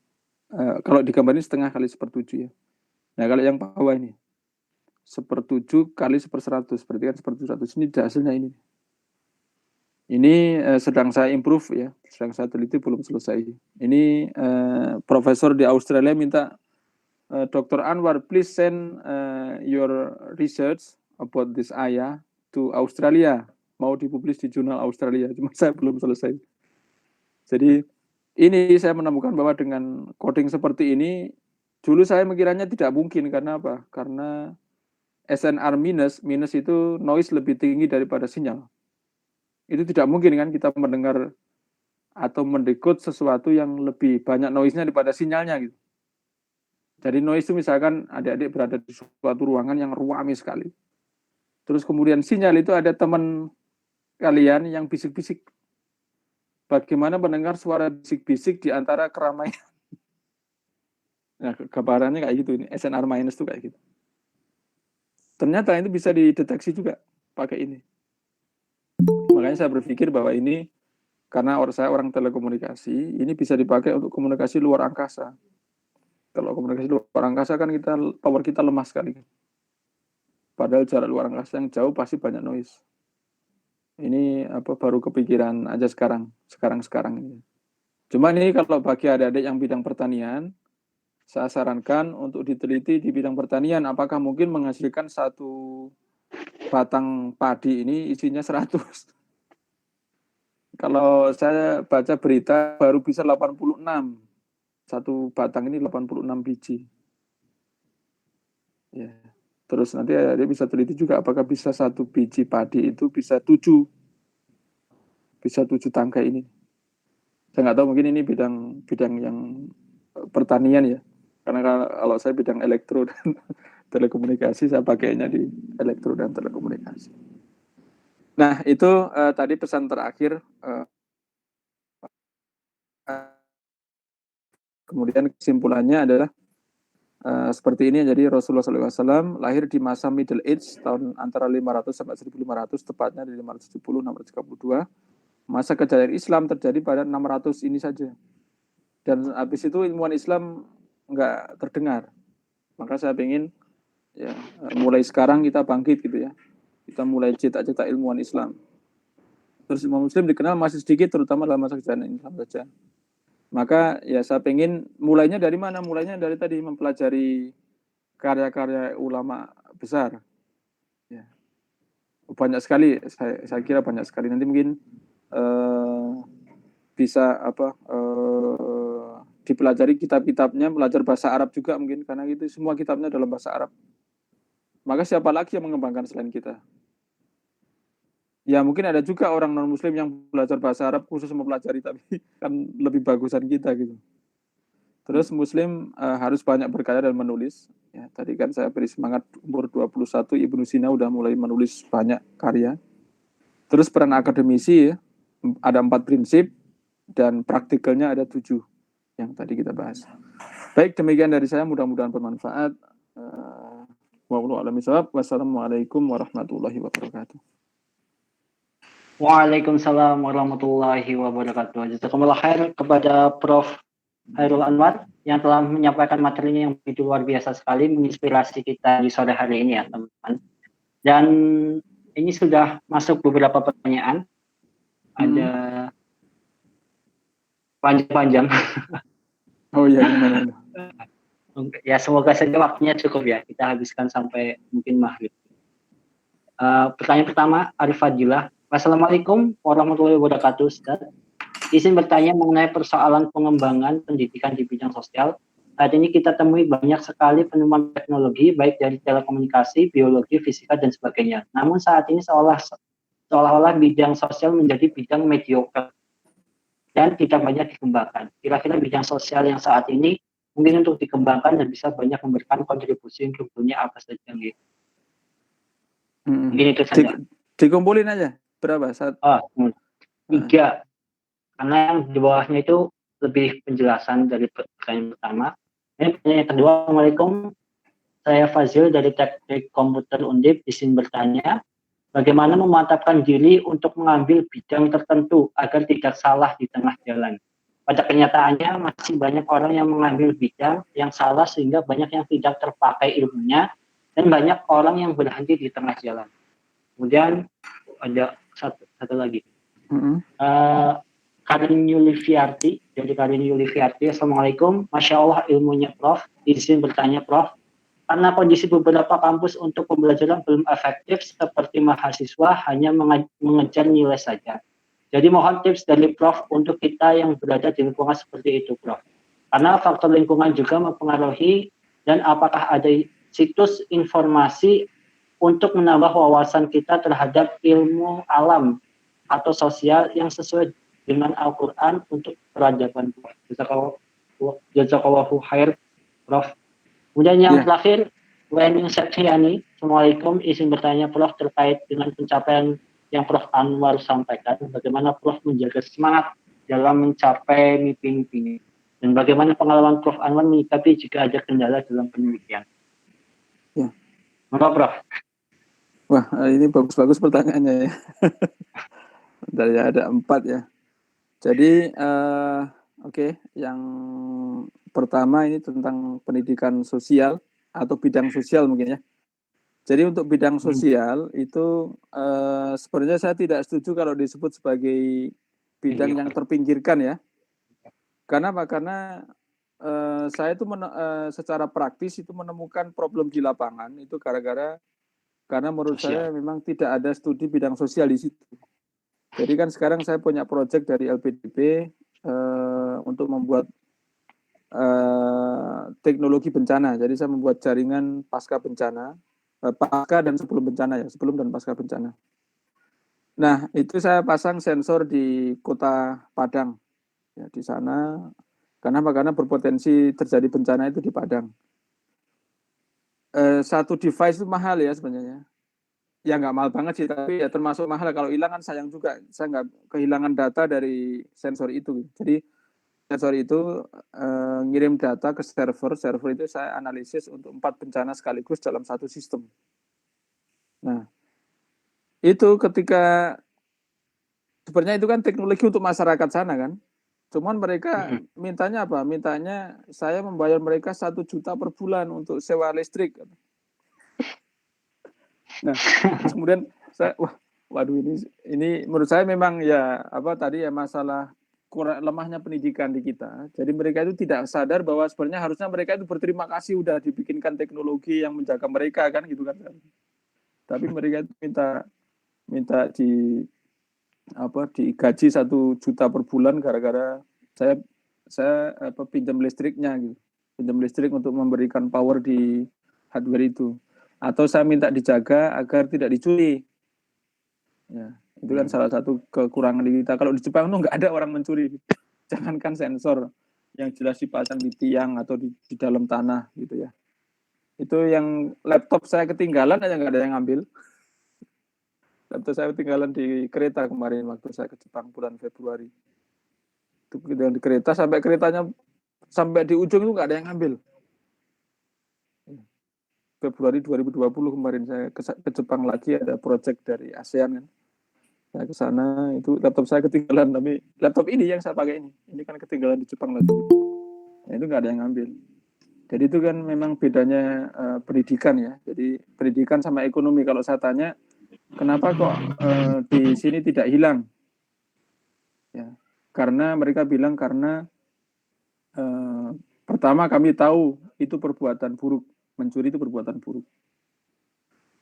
kalau di gambar ini 1/2 kali 1/7 ya. Nah, kalau yang bawah ini 1/7 kali 1/100 berarti kan 1/700. Ini hasilnya ini. Ini sedang saya improve ya, sedang saya teliti belum selesai. Ini profesor di Australia minta Dr. Anwar, please send your research about this ayah to Australia. Mau dipublish di jurnal Australia, cuma saya belum selesai. Jadi ini saya menemukan bahwa dengan coding seperti ini, dulu saya mengira tidak mungkin. Karena apa? Karena SNR minus itu noise lebih tinggi daripada sinyal. Itu tidak mungkin kan kita mendengar atau mendekode sesuatu yang lebih banyak noise-nya daripada sinyalnya gitu. Jadi noise itu misalkan adik-adik berada di suatu ruangan yang ruame sekali. Terus kemudian sinyal itu ada teman kalian yang bisik-bisik. Bagaimana mendengar suara bisik-bisik di antara keramaian? Nah, gambarannya kayak gitu ini. SNR minus itu kayak gitu. Ternyata itu bisa dideteksi juga pakai ini. Makanya saya berpikir bahwa ini karena saya orang telekomunikasi, ini bisa dipakai untuk komunikasi luar angkasa. Kalau komunikasi luar angkasa kan power kita lemah sekali. Padahal jarak luar angkasa yang jauh pasti banyak noise. Ini baru kepikiran aja sekarang ini. Cuma ini kalau bagi adik-adik yang bidang pertanian, saya sarankan untuk diteliti di bidang pertanian apakah mungkin menghasilkan 1 batang padi ini isinya 100. Kalau saya baca berita baru bisa 86. 1 batang ini 86 biji. Ya. Terus nanti dia bisa teliti juga apakah bisa 1 biji padi itu bisa 7 tangkai ini. Saya nggak tahu, mungkin ini bidang yang pertanian ya. Karena kalau saya bidang elektro dan telekomunikasi, saya pakainya di elektro dan telekomunikasi. Nah, itu tadi pesan terakhir. Kemudian kesimpulannya adalah seperti ini. Jadi Rasulullah SAW lahir di masa Middle Age, tahun antara 500 sampai 1500, tepatnya di 570-632. Masa kejayaan Islam terjadi pada 600 ini saja. Dan habis itu ilmuwan Islam nggak terdengar. Maka saya ingin ya, mulai sekarang kita bangkit gitu ya. Kita mulai cetak-cetak ilmuwan Islam. Terus Imam Muslim dikenal masih sedikit, terutama dalam masa kejayaan Islam saja. Maka ya saya pengen mulainya dari mana? Mulainya dari tadi mempelajari karya-karya ulama besar. Ya. Banyak sekali, saya kira banyak sekali. Nanti mungkin bisa dipelajari kitab-kitabnya, belajar bahasa Arab juga mungkin, karena itu semua kitabnya dalam bahasa Arab. Maka siapa lagi yang mengembangkan selain kita? Ya mungkin ada juga orang non-muslim yang belajar bahasa Arab khusus mempelajari, tapi kan lebih bagusan kita gitu. Terus muslim harus banyak berkarya dan menulis. Ya, tadi kan saya beri semangat, umur 21 Ibnu Sina udah mulai menulis banyak karya. Terus peran akademisi ya, ada 4 prinsip dan praktikalnya ada 7 yang tadi kita bahas. Baik, demikian dari saya, mudah-mudahan bermanfaat. Wassalamualaikum warahmatullahi wabarakatuh. Waalaikumsalam warahmatullahi wabarakatuh. Jazakumullah khair kepada Prof. Hairul Anwar yang telah menyampaikan materinya yang begitu luar biasa sekali, menginspirasi kita di sore hari ini ya teman-teman. Dan ini sudah masuk beberapa pertanyaan. Ada panjang-panjang. Oh iya, gimana? Ya semoga saja waktunya cukup ya, kita habiskan sampai mungkin maghrib. Pertanyaan pertama, Arif Fadilah. Wassalamualaikum warahmatullahi wabarakatuh, Ustaz. Izin bertanya mengenai persoalan pengembangan pendidikan di bidang sosial. Saat ini kita temui banyak sekali penemuan teknologi, baik dari telekomunikasi, biologi, fisika, dan sebagainya. Namun saat ini seolah-olah bidang sosial menjadi bidang mediocre dan tidak banyak dikembangkan. Kira-kira bidang sosial yang saat ini mungkin untuk dikembangkan dan bisa banyak memberikan kontribusi untuk dunia apa saja gitu. Mungkin itu saja. Dikumpulin aja berapa? 3. Karena yang di bawahnya itu lebih penjelasan dari pertanyaan pertama. Ini pertanyaan kedua. Assalamualaikum, saya Fazil dari Teknik Komputer Undip. Izin bertanya, bagaimana memantapkan diri untuk mengambil bidang tertentu agar tidak salah di tengah jalan? Pada kenyataannya masih banyak orang yang mengambil bidang yang salah sehingga banyak yang tidak terpakai ilmunya dan banyak orang yang berhenti di tengah jalan. Kemudian ada satu lagi. Karin Yulifiarti, dari Karin Yulifiarti. Assalamualaikum, Masya Allah ilmunya Prof. Izin bertanya Prof, karena kondisi beberapa kampus untuk pembelajaran belum efektif seperti mahasiswa hanya mengejar nilai saja. Jadi mohon tips dari Prof untuk kita yang berada di lingkungan seperti itu Prof. Karena faktor lingkungan juga mempengaruhi, dan apakah ada situs informasi untuk menambah wawasan kita terhadap ilmu alam atau sosial yang sesuai dengan Al-Quran untuk peradaban. Jazakallahu khair, Prof. Kemudian yang terakhir, Wening Septiani. Assalamualaikum, izin bertanya Prof terkait dengan pencapaian yang Prof Anwar sampaikan. Bagaimana Prof menjaga semangat dalam mencapai mimpi-mimpinya? Dan bagaimana pengalaman Prof Anwar menyikapi jika ada kendala dalam penelitian? Ya. Maka Prof. Wah, ini bagus-bagus pertanyaannya ya. Bentar ya, ada 4 ya. Jadi, oke, yang pertama ini tentang pendidikan sosial atau bidang sosial mungkin ya. Jadi untuk bidang sosial itu sebenarnya saya tidak setuju kalau disebut sebagai bidang yang terpinggirkan ya. Karena apa? Karena saya itu secara praktis itu menemukan problem di lapangan itu karena menurut saya memang tidak ada studi bidang sosial di situ. Jadi kan sekarang saya punya proyek dari LPDP untuk membuat teknologi bencana. Jadi saya membuat jaringan pasca bencana pasca dan sebelum bencana ya, sebelum dan pasca bencana. Nah, itu saya pasang sensor di Kota Padang. Ya, di sana karena berpotensi terjadi bencana itu di Padang. Satu device itu mahal ya sebenarnya. Ya nggak mahal banget sih, tapi ya termasuk mahal. Kalau hilang kan sayang juga. Saya nggak kehilangan data dari sensor itu. Jadi sensor itu ngirim data ke server itu saya analisis untuk 4 bencana sekaligus dalam satu sistem. Nah, itu ketika sebenarnya itu kan teknologi untuk masyarakat sana kan. Cuman mereka mintanya apa? Mintanya saya membayar mereka 1 juta per bulan untuk sewa listrik. Nah, terus kemudian saya, waduh ini menurut saya memang ya apa tadi ya masalah kurang lemahnya pendidikan di kita. Jadi mereka itu tidak sadar bahwa sebenarnya harusnya mereka itu berterima kasih udah dibikinkan teknologi yang menjaga mereka kan gitu kan. Tapi mereka itu minta digaji 1 juta per bulan gara-gara saya pinjam listriknya gitu. Pinjam listrik untuk memberikan power di hardware itu. Atau saya minta dijaga agar tidak dicuri. Ya, itu kan salah satu kekurangan di kita. Kalau di Jepang tuh nggak ada orang mencuri. Jangankan sensor yang jelas dipasang di tiang atau di dalam tanah gitu ya. Itu yang laptop saya ketinggalan aja nggak ada yang ngambil. Laptop saya ketinggalan di kereta kemarin waktu saya ke Jepang bulan Februari. Itu di kereta sampai di ujung itu nggak ada yang ngambil. Februari 2020 kemarin saya ke Jepang lagi, ada project dari ASEAN kan. Saya ke sana, itu laptop saya ketinggalan, tapi laptop ini yang saya pakai ini kan ketinggalan di Jepang lagi. Nah, itu nggak ada yang ngambil. Jadi itu kan memang bedanya pendidikan ya. Jadi pendidikan sama ekonomi. Kalau saya tanya, kenapa kok di sini tidak hilang? Ya, karena mereka bilang karena pertama kami tahu itu perbuatan buruk. Mencuri itu perbuatan buruk.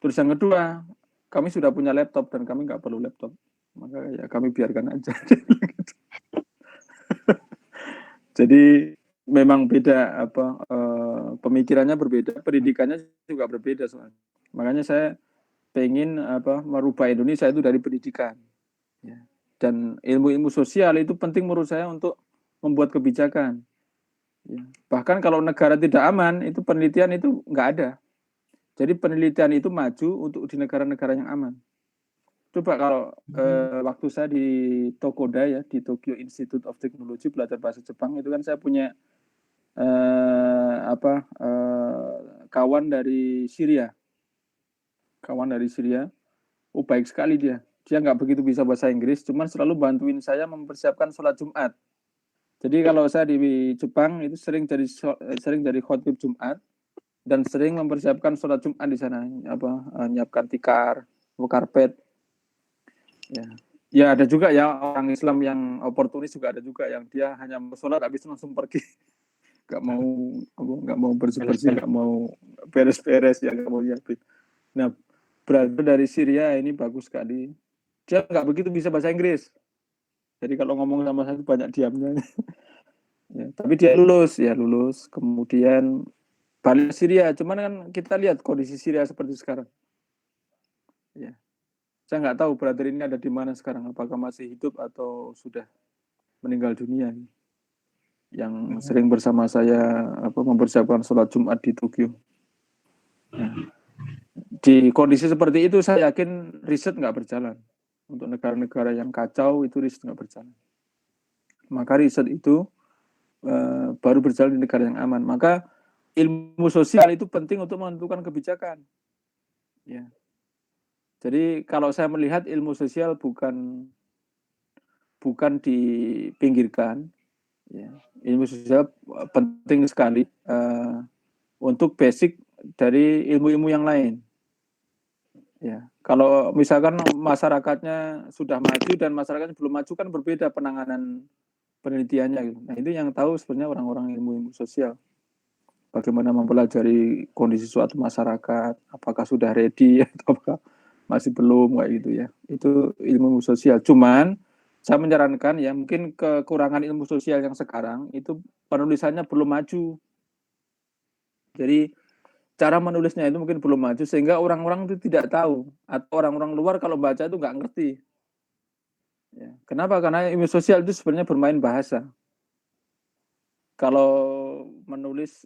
Terus yang kedua, kami sudah punya laptop dan kami nggak perlu laptop, maka ya kami biarkan aja. Jadi memang beda pemikirannya berbeda, pendidikannya juga berbeda soalnya. Makanya saya pengen merubah Indonesia itu dari pendidikan. Ya. Dan ilmu-ilmu sosial itu penting menurut saya untuk membuat kebijakan. Ya. Bahkan kalau negara tidak aman, itu penelitian itu nggak ada. Jadi penelitian itu maju untuk di negara-negara yang aman. Coba kalau waktu saya di Tokoda ya, di Tokyo Institute of Technology belajar bahasa Jepang, itu kan saya punya kawan dari Syria. Baik sekali dia nggak begitu bisa bahasa Inggris, cuman selalu bantuin saya mempersiapkan sholat Jumat. Jadi kalau saya di Jepang itu sering dari khotbah Jumat dan sering mempersiapkan sholat Jumat di sana, nyiapkan tikar, karpet. Ya ada juga ya orang Islam yang oportunis, juga ada juga yang dia hanya sholat habis langsung pergi, nggak mau bersih-bersih, nggak mau beres-beres, ya nggak mau nyiapin. Nah, brother dari Syria ini bagus sekali. Dia nggak begitu bisa bahasa Inggris. Jadi kalau ngomong sama saya banyak diamnya. Ya, tapi dia lulus. Kemudian balik Syria. Cuman kan kita lihat kondisi Syria seperti sekarang. Ya. Saya nggak tahu brother ini ada di mana sekarang. Apakah masih hidup atau sudah meninggal dunia. Yang sering bersama saya mempersiapkan sholat Jumat di Tokyo. Nah, di kondisi seperti itu saya yakin riset nggak berjalan. Untuk negara-negara yang kacau itu riset nggak berjalan. Maka riset itu baru berjalan di negara yang aman. Maka ilmu sosial itu penting untuk menentukan kebijakan. Ya. Jadi kalau saya melihat ilmu sosial bukan dipinggirkan. Ya. Ilmu sosial penting sekali untuk basic dari ilmu-ilmu yang lain. Ya, kalau misalkan masyarakatnya sudah maju dan masyarakatnya belum maju kan berbeda penanganan penelitiannya gitu. Nah, itu yang tahu sebenarnya orang-orang ilmu sosial. Bagaimana mempelajari kondisi suatu masyarakat, apakah sudah ready atau apakah masih belum kayak gitu ya. Itu ilmu sosial. Cuman saya menyarankan ya mungkin kekurangan ilmu sosial yang sekarang itu penulisannya belum maju. Jadi cara menulisnya itu mungkin belum maju sehingga orang-orang itu tidak tahu, atau orang-orang luar kalau baca itu nggak ngerti. Ya. Kenapa? Karena ilmu sosial itu sebenarnya bermain bahasa. Kalau menulis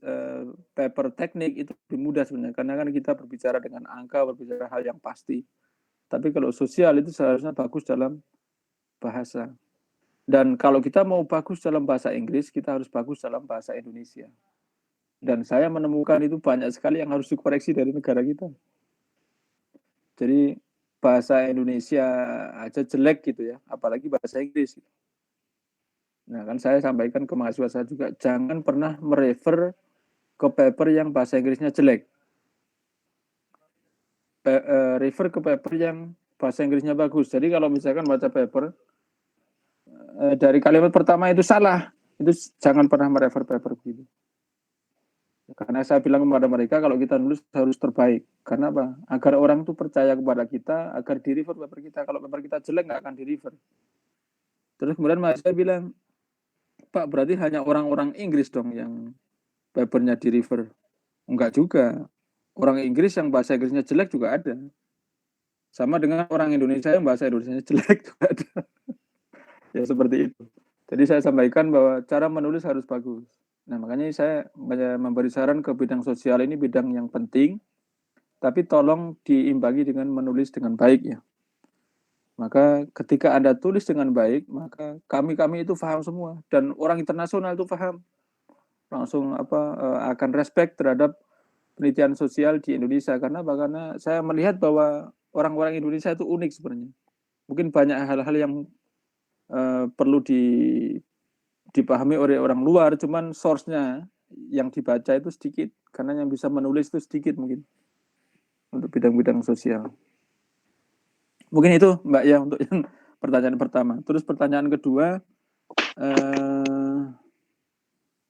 paper teknik itu lebih mudah sebenarnya, karena kan kita berbicara dengan angka, berbicara hal yang pasti. Tapi kalau sosial itu seharusnya bagus dalam bahasa. Dan kalau kita mau bagus dalam bahasa Inggris, kita harus bagus dalam bahasa Indonesia. Dan saya menemukan itu banyak sekali yang harus dikoreksi dari negara kita. Jadi bahasa Indonesia aja jelek gitu ya, apalagi bahasa Inggris. Nah kan saya sampaikan ke mahasiswa saya juga, jangan pernah merefer ke paper yang bahasa Inggrisnya jelek. Refer ke paper yang bahasa Inggrisnya bagus. Jadi kalau misalkan baca paper, dari kalimat pertama itu salah, itu jangan pernah merefer paper begitu. Karena saya bilang kepada mereka, kalau kita nulis harus terbaik. Karena apa? Agar orang itu percaya kepada kita, agar di-refer paper kita. Kalau paper kita jelek, nggak akan di-refer. Terus kemudian mahasiswa bilang, Pak, berarti hanya orang-orang Inggris dong yang papernya di-refer. Enggak juga. Orang Inggris yang bahasa Inggrisnya jelek juga ada. Sama dengan orang Indonesia yang bahasa Indonesianya jelek juga ada. Ya seperti itu. Jadi saya sampaikan bahwa cara menulis harus bagus. Nah makanya saya memberi saran ke bidang sosial ini bidang yang penting, tapi tolong diimbangi dengan menulis dengan baik ya. Maka ketika Anda tulis dengan baik, maka kami itu paham semua, dan orang internasional itu paham, langsung akan respect terhadap penelitian sosial di Indonesia. Karena saya melihat bahwa orang-orang Indonesia itu unik sebenarnya. Mungkin banyak hal-hal yang perlu dipahami oleh orang luar, cuman source-nya yang dibaca itu sedikit, karena yang bisa menulis itu sedikit mungkin untuk bidang-bidang sosial. Mungkin itu Mbak ya untuk yang pertanyaan pertama. Terus pertanyaan kedua,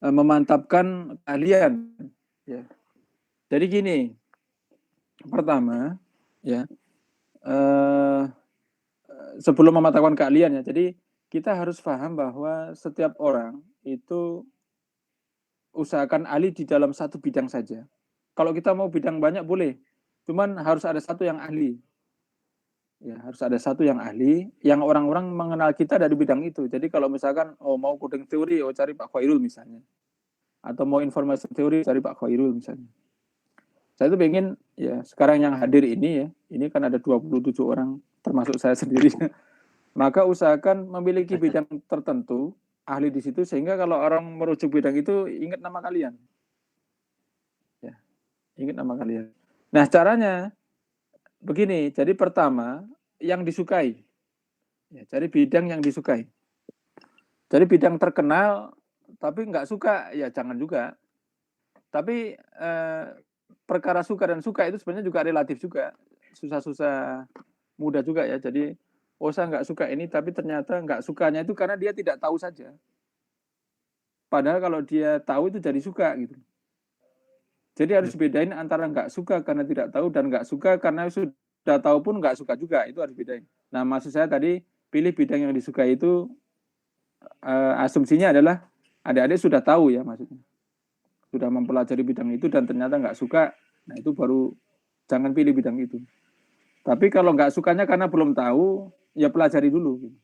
memantapkan keahlian. Ya. Jadi gini, pertama ya, sebelum memantapkan keahlian ya, jadi kita harus paham bahwa setiap orang itu usahakan ahli di dalam satu bidang saja. Kalau kita mau bidang banyak boleh, cuman harus ada satu yang ahli. Ya, harus ada satu yang ahli, yang orang-orang mengenal kita dari bidang itu. Jadi kalau misalkan mau coding teori, cari Pak Khairul misalnya. Atau mau informasi teori, cari Pak Khairul misalnya. Saya itu pengen ya sekarang yang hadir ini ya, ini kan ada 27 orang termasuk saya sendiri. Maka usahakan memiliki bidang tertentu, ahli di situ, sehingga kalau orang merujuk bidang itu ingat nama kalian. Ya, ingat nama kalian. Nah, caranya begini, jadi pertama yang disukai. Ya, cari bidang yang disukai. Jadi bidang terkenal tapi nggak suka, ya jangan juga. Tapi perkara suka dan suka itu sebenarnya juga relatif juga. Susah-susah mudah juga ya. Jadi saya nggak suka ini, tapi ternyata nggak sukanya itu karena dia tidak tahu saja. Padahal kalau dia tahu itu jadi suka gitu. Jadi harus bedain antara nggak suka karena tidak tahu dan nggak suka karena sudah tahu pun nggak suka juga. Itu harus bedain. Nah maksud saya tadi pilih bidang yang disukai itu asumsinya adalah adik-adik sudah tahu ya maksudnya. Sudah mempelajari bidang itu dan ternyata nggak suka. Nah itu baru jangan pilih bidang itu. Tapi kalau nggak sukanya karena belum tahu, ya pelajari dulu. Gitu.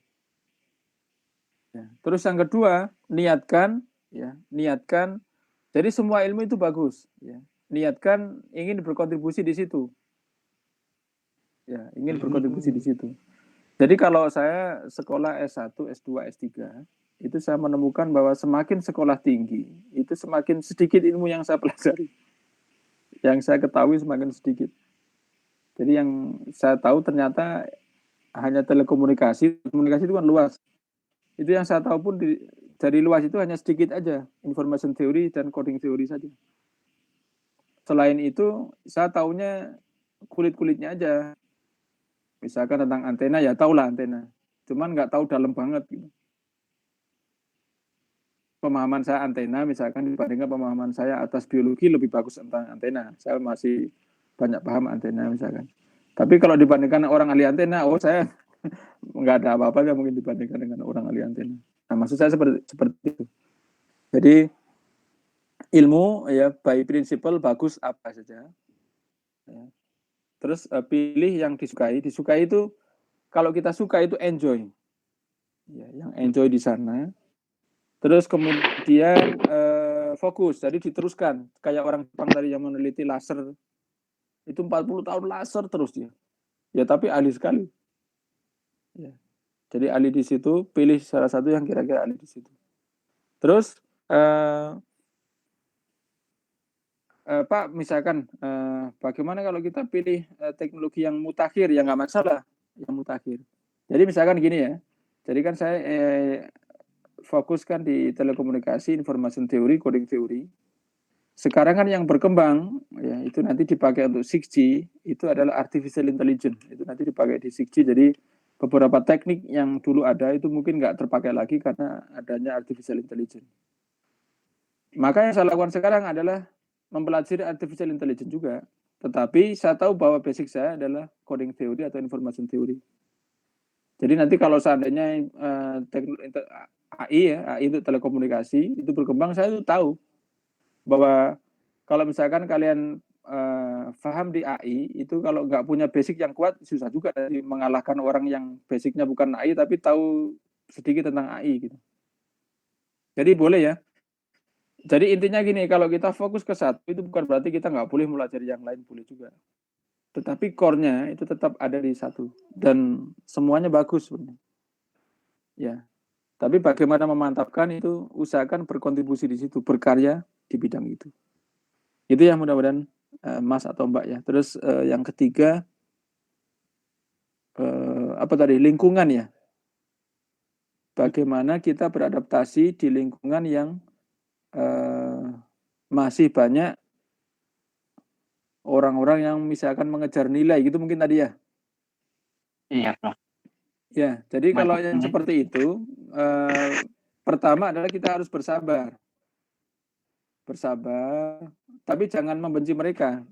Ya. Terus yang kedua, niatkan. Jadi semua ilmu itu bagus. Ya. Niatkan ingin berkontribusi di situ. Ya, ingin berkontribusi di situ. Jadi kalau saya sekolah S1, S2, S3, itu saya menemukan bahwa semakin sekolah tinggi, itu semakin sedikit ilmu yang saya pelajari. Yang saya ketahui semakin sedikit. Jadi yang saya tahu ternyata hanya telekomunikasi. Komunikasi itu kan luas. Itu yang saya tahu pun dari luas itu hanya sedikit aja. Information theory dan coding theory saja. Selain itu, saya tahunya kulit-kulitnya aja. Misalkan tentang antena, ya tahulah antena. Cuman nggak tahu dalam banget. Gitu. Pemahaman saya antena, misalkan dibandingkan pemahaman saya atas biologi lebih bagus tentang antena. Saya masih banyak paham antena misalkan. Tapi kalau dibandingkan orang ahli antena, saya nggak ada apa-apanya mungkin dibandingkan dengan orang ahli antena. Nah, maksud saya seperti itu. Jadi ilmu ya by principle bagus apa saja. Ya. Terus pilih yang disukai. Disukai itu kalau kita suka itu enjoy. Ya, yang enjoy di sana. Terus kemudian fokus, jadi diteruskan. Kayak orang Jepang tadi yang meneliti laser, itu 40 tahun laser terus dia. Ya tapi ahli sekali. Ya. Jadi ahli di situ, pilih salah satu yang kira-kira ahli di situ. Terus Pak, misalkan bagaimana kalau kita pilih teknologi yang mutakhir, yang nggak masalah, yang mutakhir. Jadi misalkan gini ya, jadi kan saya fokuskan di telekomunikasi, information theory, coding theory. Sekarang kan yang berkembang, ya itu nanti dipakai untuk 6G, itu adalah artificial intelligence. Itu nanti dipakai di 6G, jadi beberapa teknik yang dulu ada itu mungkin nggak terpakai lagi karena adanya artificial intelligence. Maka yang saya lakukan sekarang adalah mempelajari artificial intelligence juga. Tetapi saya tahu bahwa basic saya adalah coding theory atau information theory. Jadi nanti kalau seandainya AI ya, AI untuk telekomunikasi itu berkembang, saya itu tahu bahwa kalau misalkan kalian paham di AI itu kalau nggak punya basic yang kuat susah juga mengalahkan orang yang basicnya bukan AI tapi tahu sedikit tentang AI gitu. Jadi boleh ya. Jadi intinya gini, kalau kita fokus ke satu itu bukan berarti kita nggak boleh mempelajari yang lain, boleh juga. Tetapi core-nya itu tetap ada di satu dan semuanya bagus sebenarnya. Ya. Tapi bagaimana memantapkan itu usahakan berkontribusi di situ, berkarya di bidang itu. Itu yang mudah-mudahan Mas atau Mbak ya. Terus yang ketiga apa tadi? Lingkungan ya. Bagaimana kita beradaptasi di lingkungan yang masih banyak orang-orang yang misalkan mengejar nilai gitu mungkin tadi ya. Iya, Prof. Ya, jadi kalau yang Mantap. seperti itu pertama adalah kita harus bersabar. Bersabar, tapi jangan membenci mereka.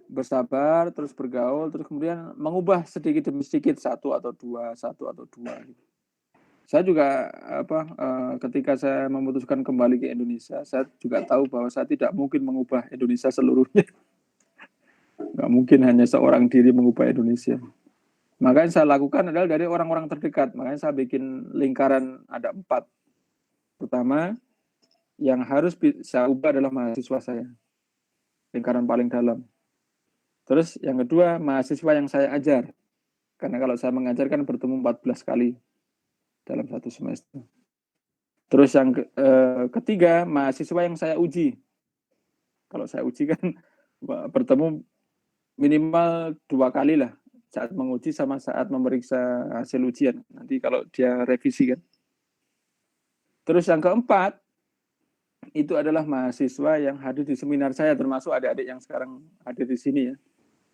Bersabar, terus bergaul, terus kemudian mengubah sedikit demi sedikit satu atau dua. Gitu. Saya juga ketika saya memutuskan kembali ke Indonesia, saya juga tahu bahwa saya tidak mungkin mengubah Indonesia seluruhnya. Nggak mungkin hanya seorang diri mengubah Indonesia. Makanya saya lakukan adalah dari orang-orang terdekat. Makanya saya bikin lingkaran ada 4. Pertama, yang harus saya ubah adalah mahasiswa saya. Lingkaran paling dalam. Terus yang kedua, mahasiswa yang saya ajar. Karena kalau saya mengajar kan bertemu 14 kali dalam satu semester. Terus yang ketiga, mahasiswa yang saya uji. Kalau saya uji kan bertemu minimal 2 kali lah. Saat menguji sama saat memeriksa hasil ujian. Nanti kalau dia revisi kan. Terus yang keempat, itu adalah mahasiswa yang hadir di seminar saya, termasuk adik-adik yang sekarang hadir di sini ya.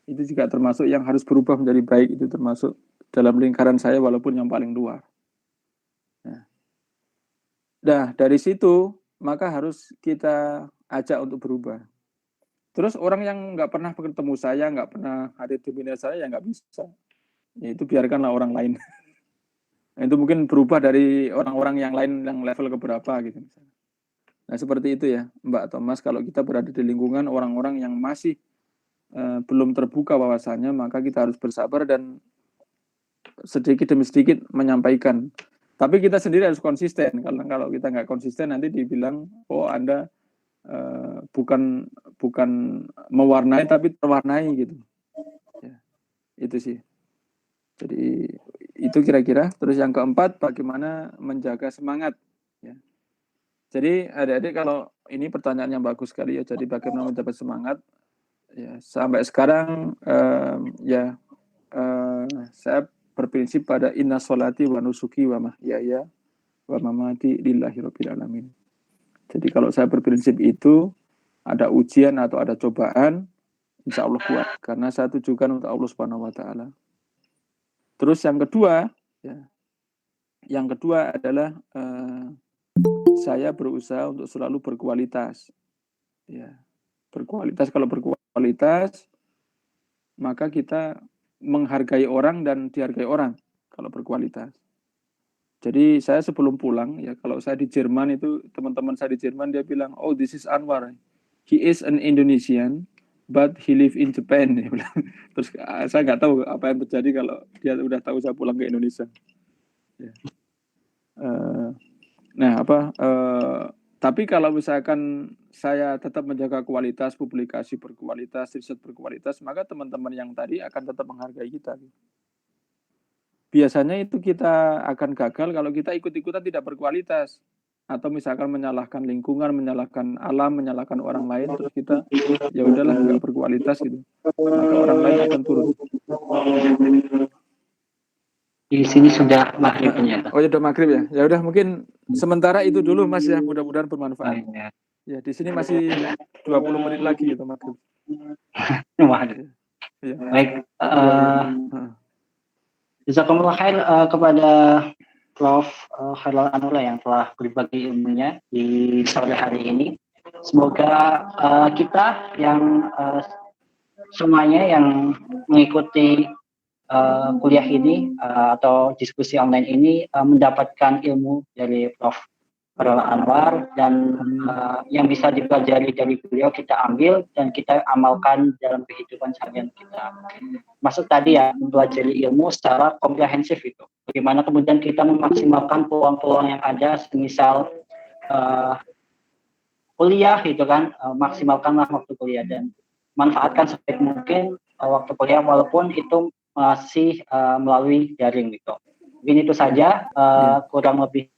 Itu juga termasuk yang harus berubah menjadi baik, itu termasuk dalam lingkaran saya walaupun yang paling luar. Nah, dari situ maka harus kita ajak untuk berubah. Terus orang yang nggak pernah ketemu saya, nggak pernah hadir di seminar saya, ya nggak bisa. Ya, itu biarkanlah orang lain. Itu mungkin berubah dari orang-orang yang lain yang level keberapa gitu. Nah seperti itu ya Mbak atau Mas, kalau kita berada di lingkungan orang-orang yang masih belum terbuka wawasannya, maka kita harus bersabar dan sedikit demi sedikit menyampaikan. Tapi kita sendiri harus konsisten, karena kalau kita nggak konsisten nanti dibilang, oh Anda bukan mewarnai tapi terwarnai gitu. Ya, itu sih. Jadi itu kira-kira. Terus yang keempat, bagaimana menjaga semangat. Ya. Jadi adik-adik kalau ini pertanyaan yang bagus sekali ya. Jadi bagaimana menjaga semangat? Ya sampai sekarang saya berprinsip pada inna sholati wa nusuki wa mahyaya wa mamati lillahi rabbil alamin. Jadi kalau saya berprinsip itu ada ujian atau ada cobaan, insya Allah kuat karena saya tujukan untuk Allah Subhanahu wa taala. Terus yang kedua adalah saya berusaha untuk selalu berkualitas. Ya. Berkualitas, kalau berkualitas maka kita menghargai orang dan dihargai orang kalau berkualitas. Jadi saya sebelum pulang ya, kalau saya di Jerman itu, teman-teman saya di Jerman dia bilang, oh this is Anwar, he is an Indonesian but he live in Japan, dia bilang. Terus saya nggak tahu apa yang terjadi kalau dia udah tahu saya pulang ke Indonesia. Ya. Tapi kalau misalkan saya tetap menjaga kualitas, publikasi berkualitas, riset berkualitas, maka teman-teman yang tadi akan tetap menghargai kita. Biasanya itu kita akan gagal kalau kita ikut-ikutan tidak berkualitas, atau misalkan menyalahkan lingkungan, menyalahkan alam, menyalahkan orang lain, terus kita ya udahlah nggak berkualitas gitu, maka orang lain akan turun. Di sini sudah maghrib ternyata. Oh ya udah maghrib ya. Ya udah mungkin sementara itu dulu Mas ya, mudah-mudahan bermanfaat. Ya di sini masih 20 menit lagi gitu maghrib. Ya. Baik. Jazakumullah khair kepada Prof. Khairul Anwar yang telah berbagi ilmunya di sore hari ini. Semoga kita yang semuanya yang mengikuti kuliah ini atau diskusi online ini mendapatkan ilmu dari Prof. Khairul Anwar, dan yang bisa dipelajari dari beliau kita ambil dan kita amalkan dalam kehidupan seharian kita. Maksud tadi ya, mempelajari ilmu secara komprehensif itu. Bagaimana kemudian kita memaksimalkan peluang-peluang yang ada, semisal kuliah gitu kan, maksimalkanlah waktu kuliah dan manfaatkan sebaik mungkin waktu kuliah walaupun itu masih melalui daring gitu. Mungkin itu saja, kurang lebih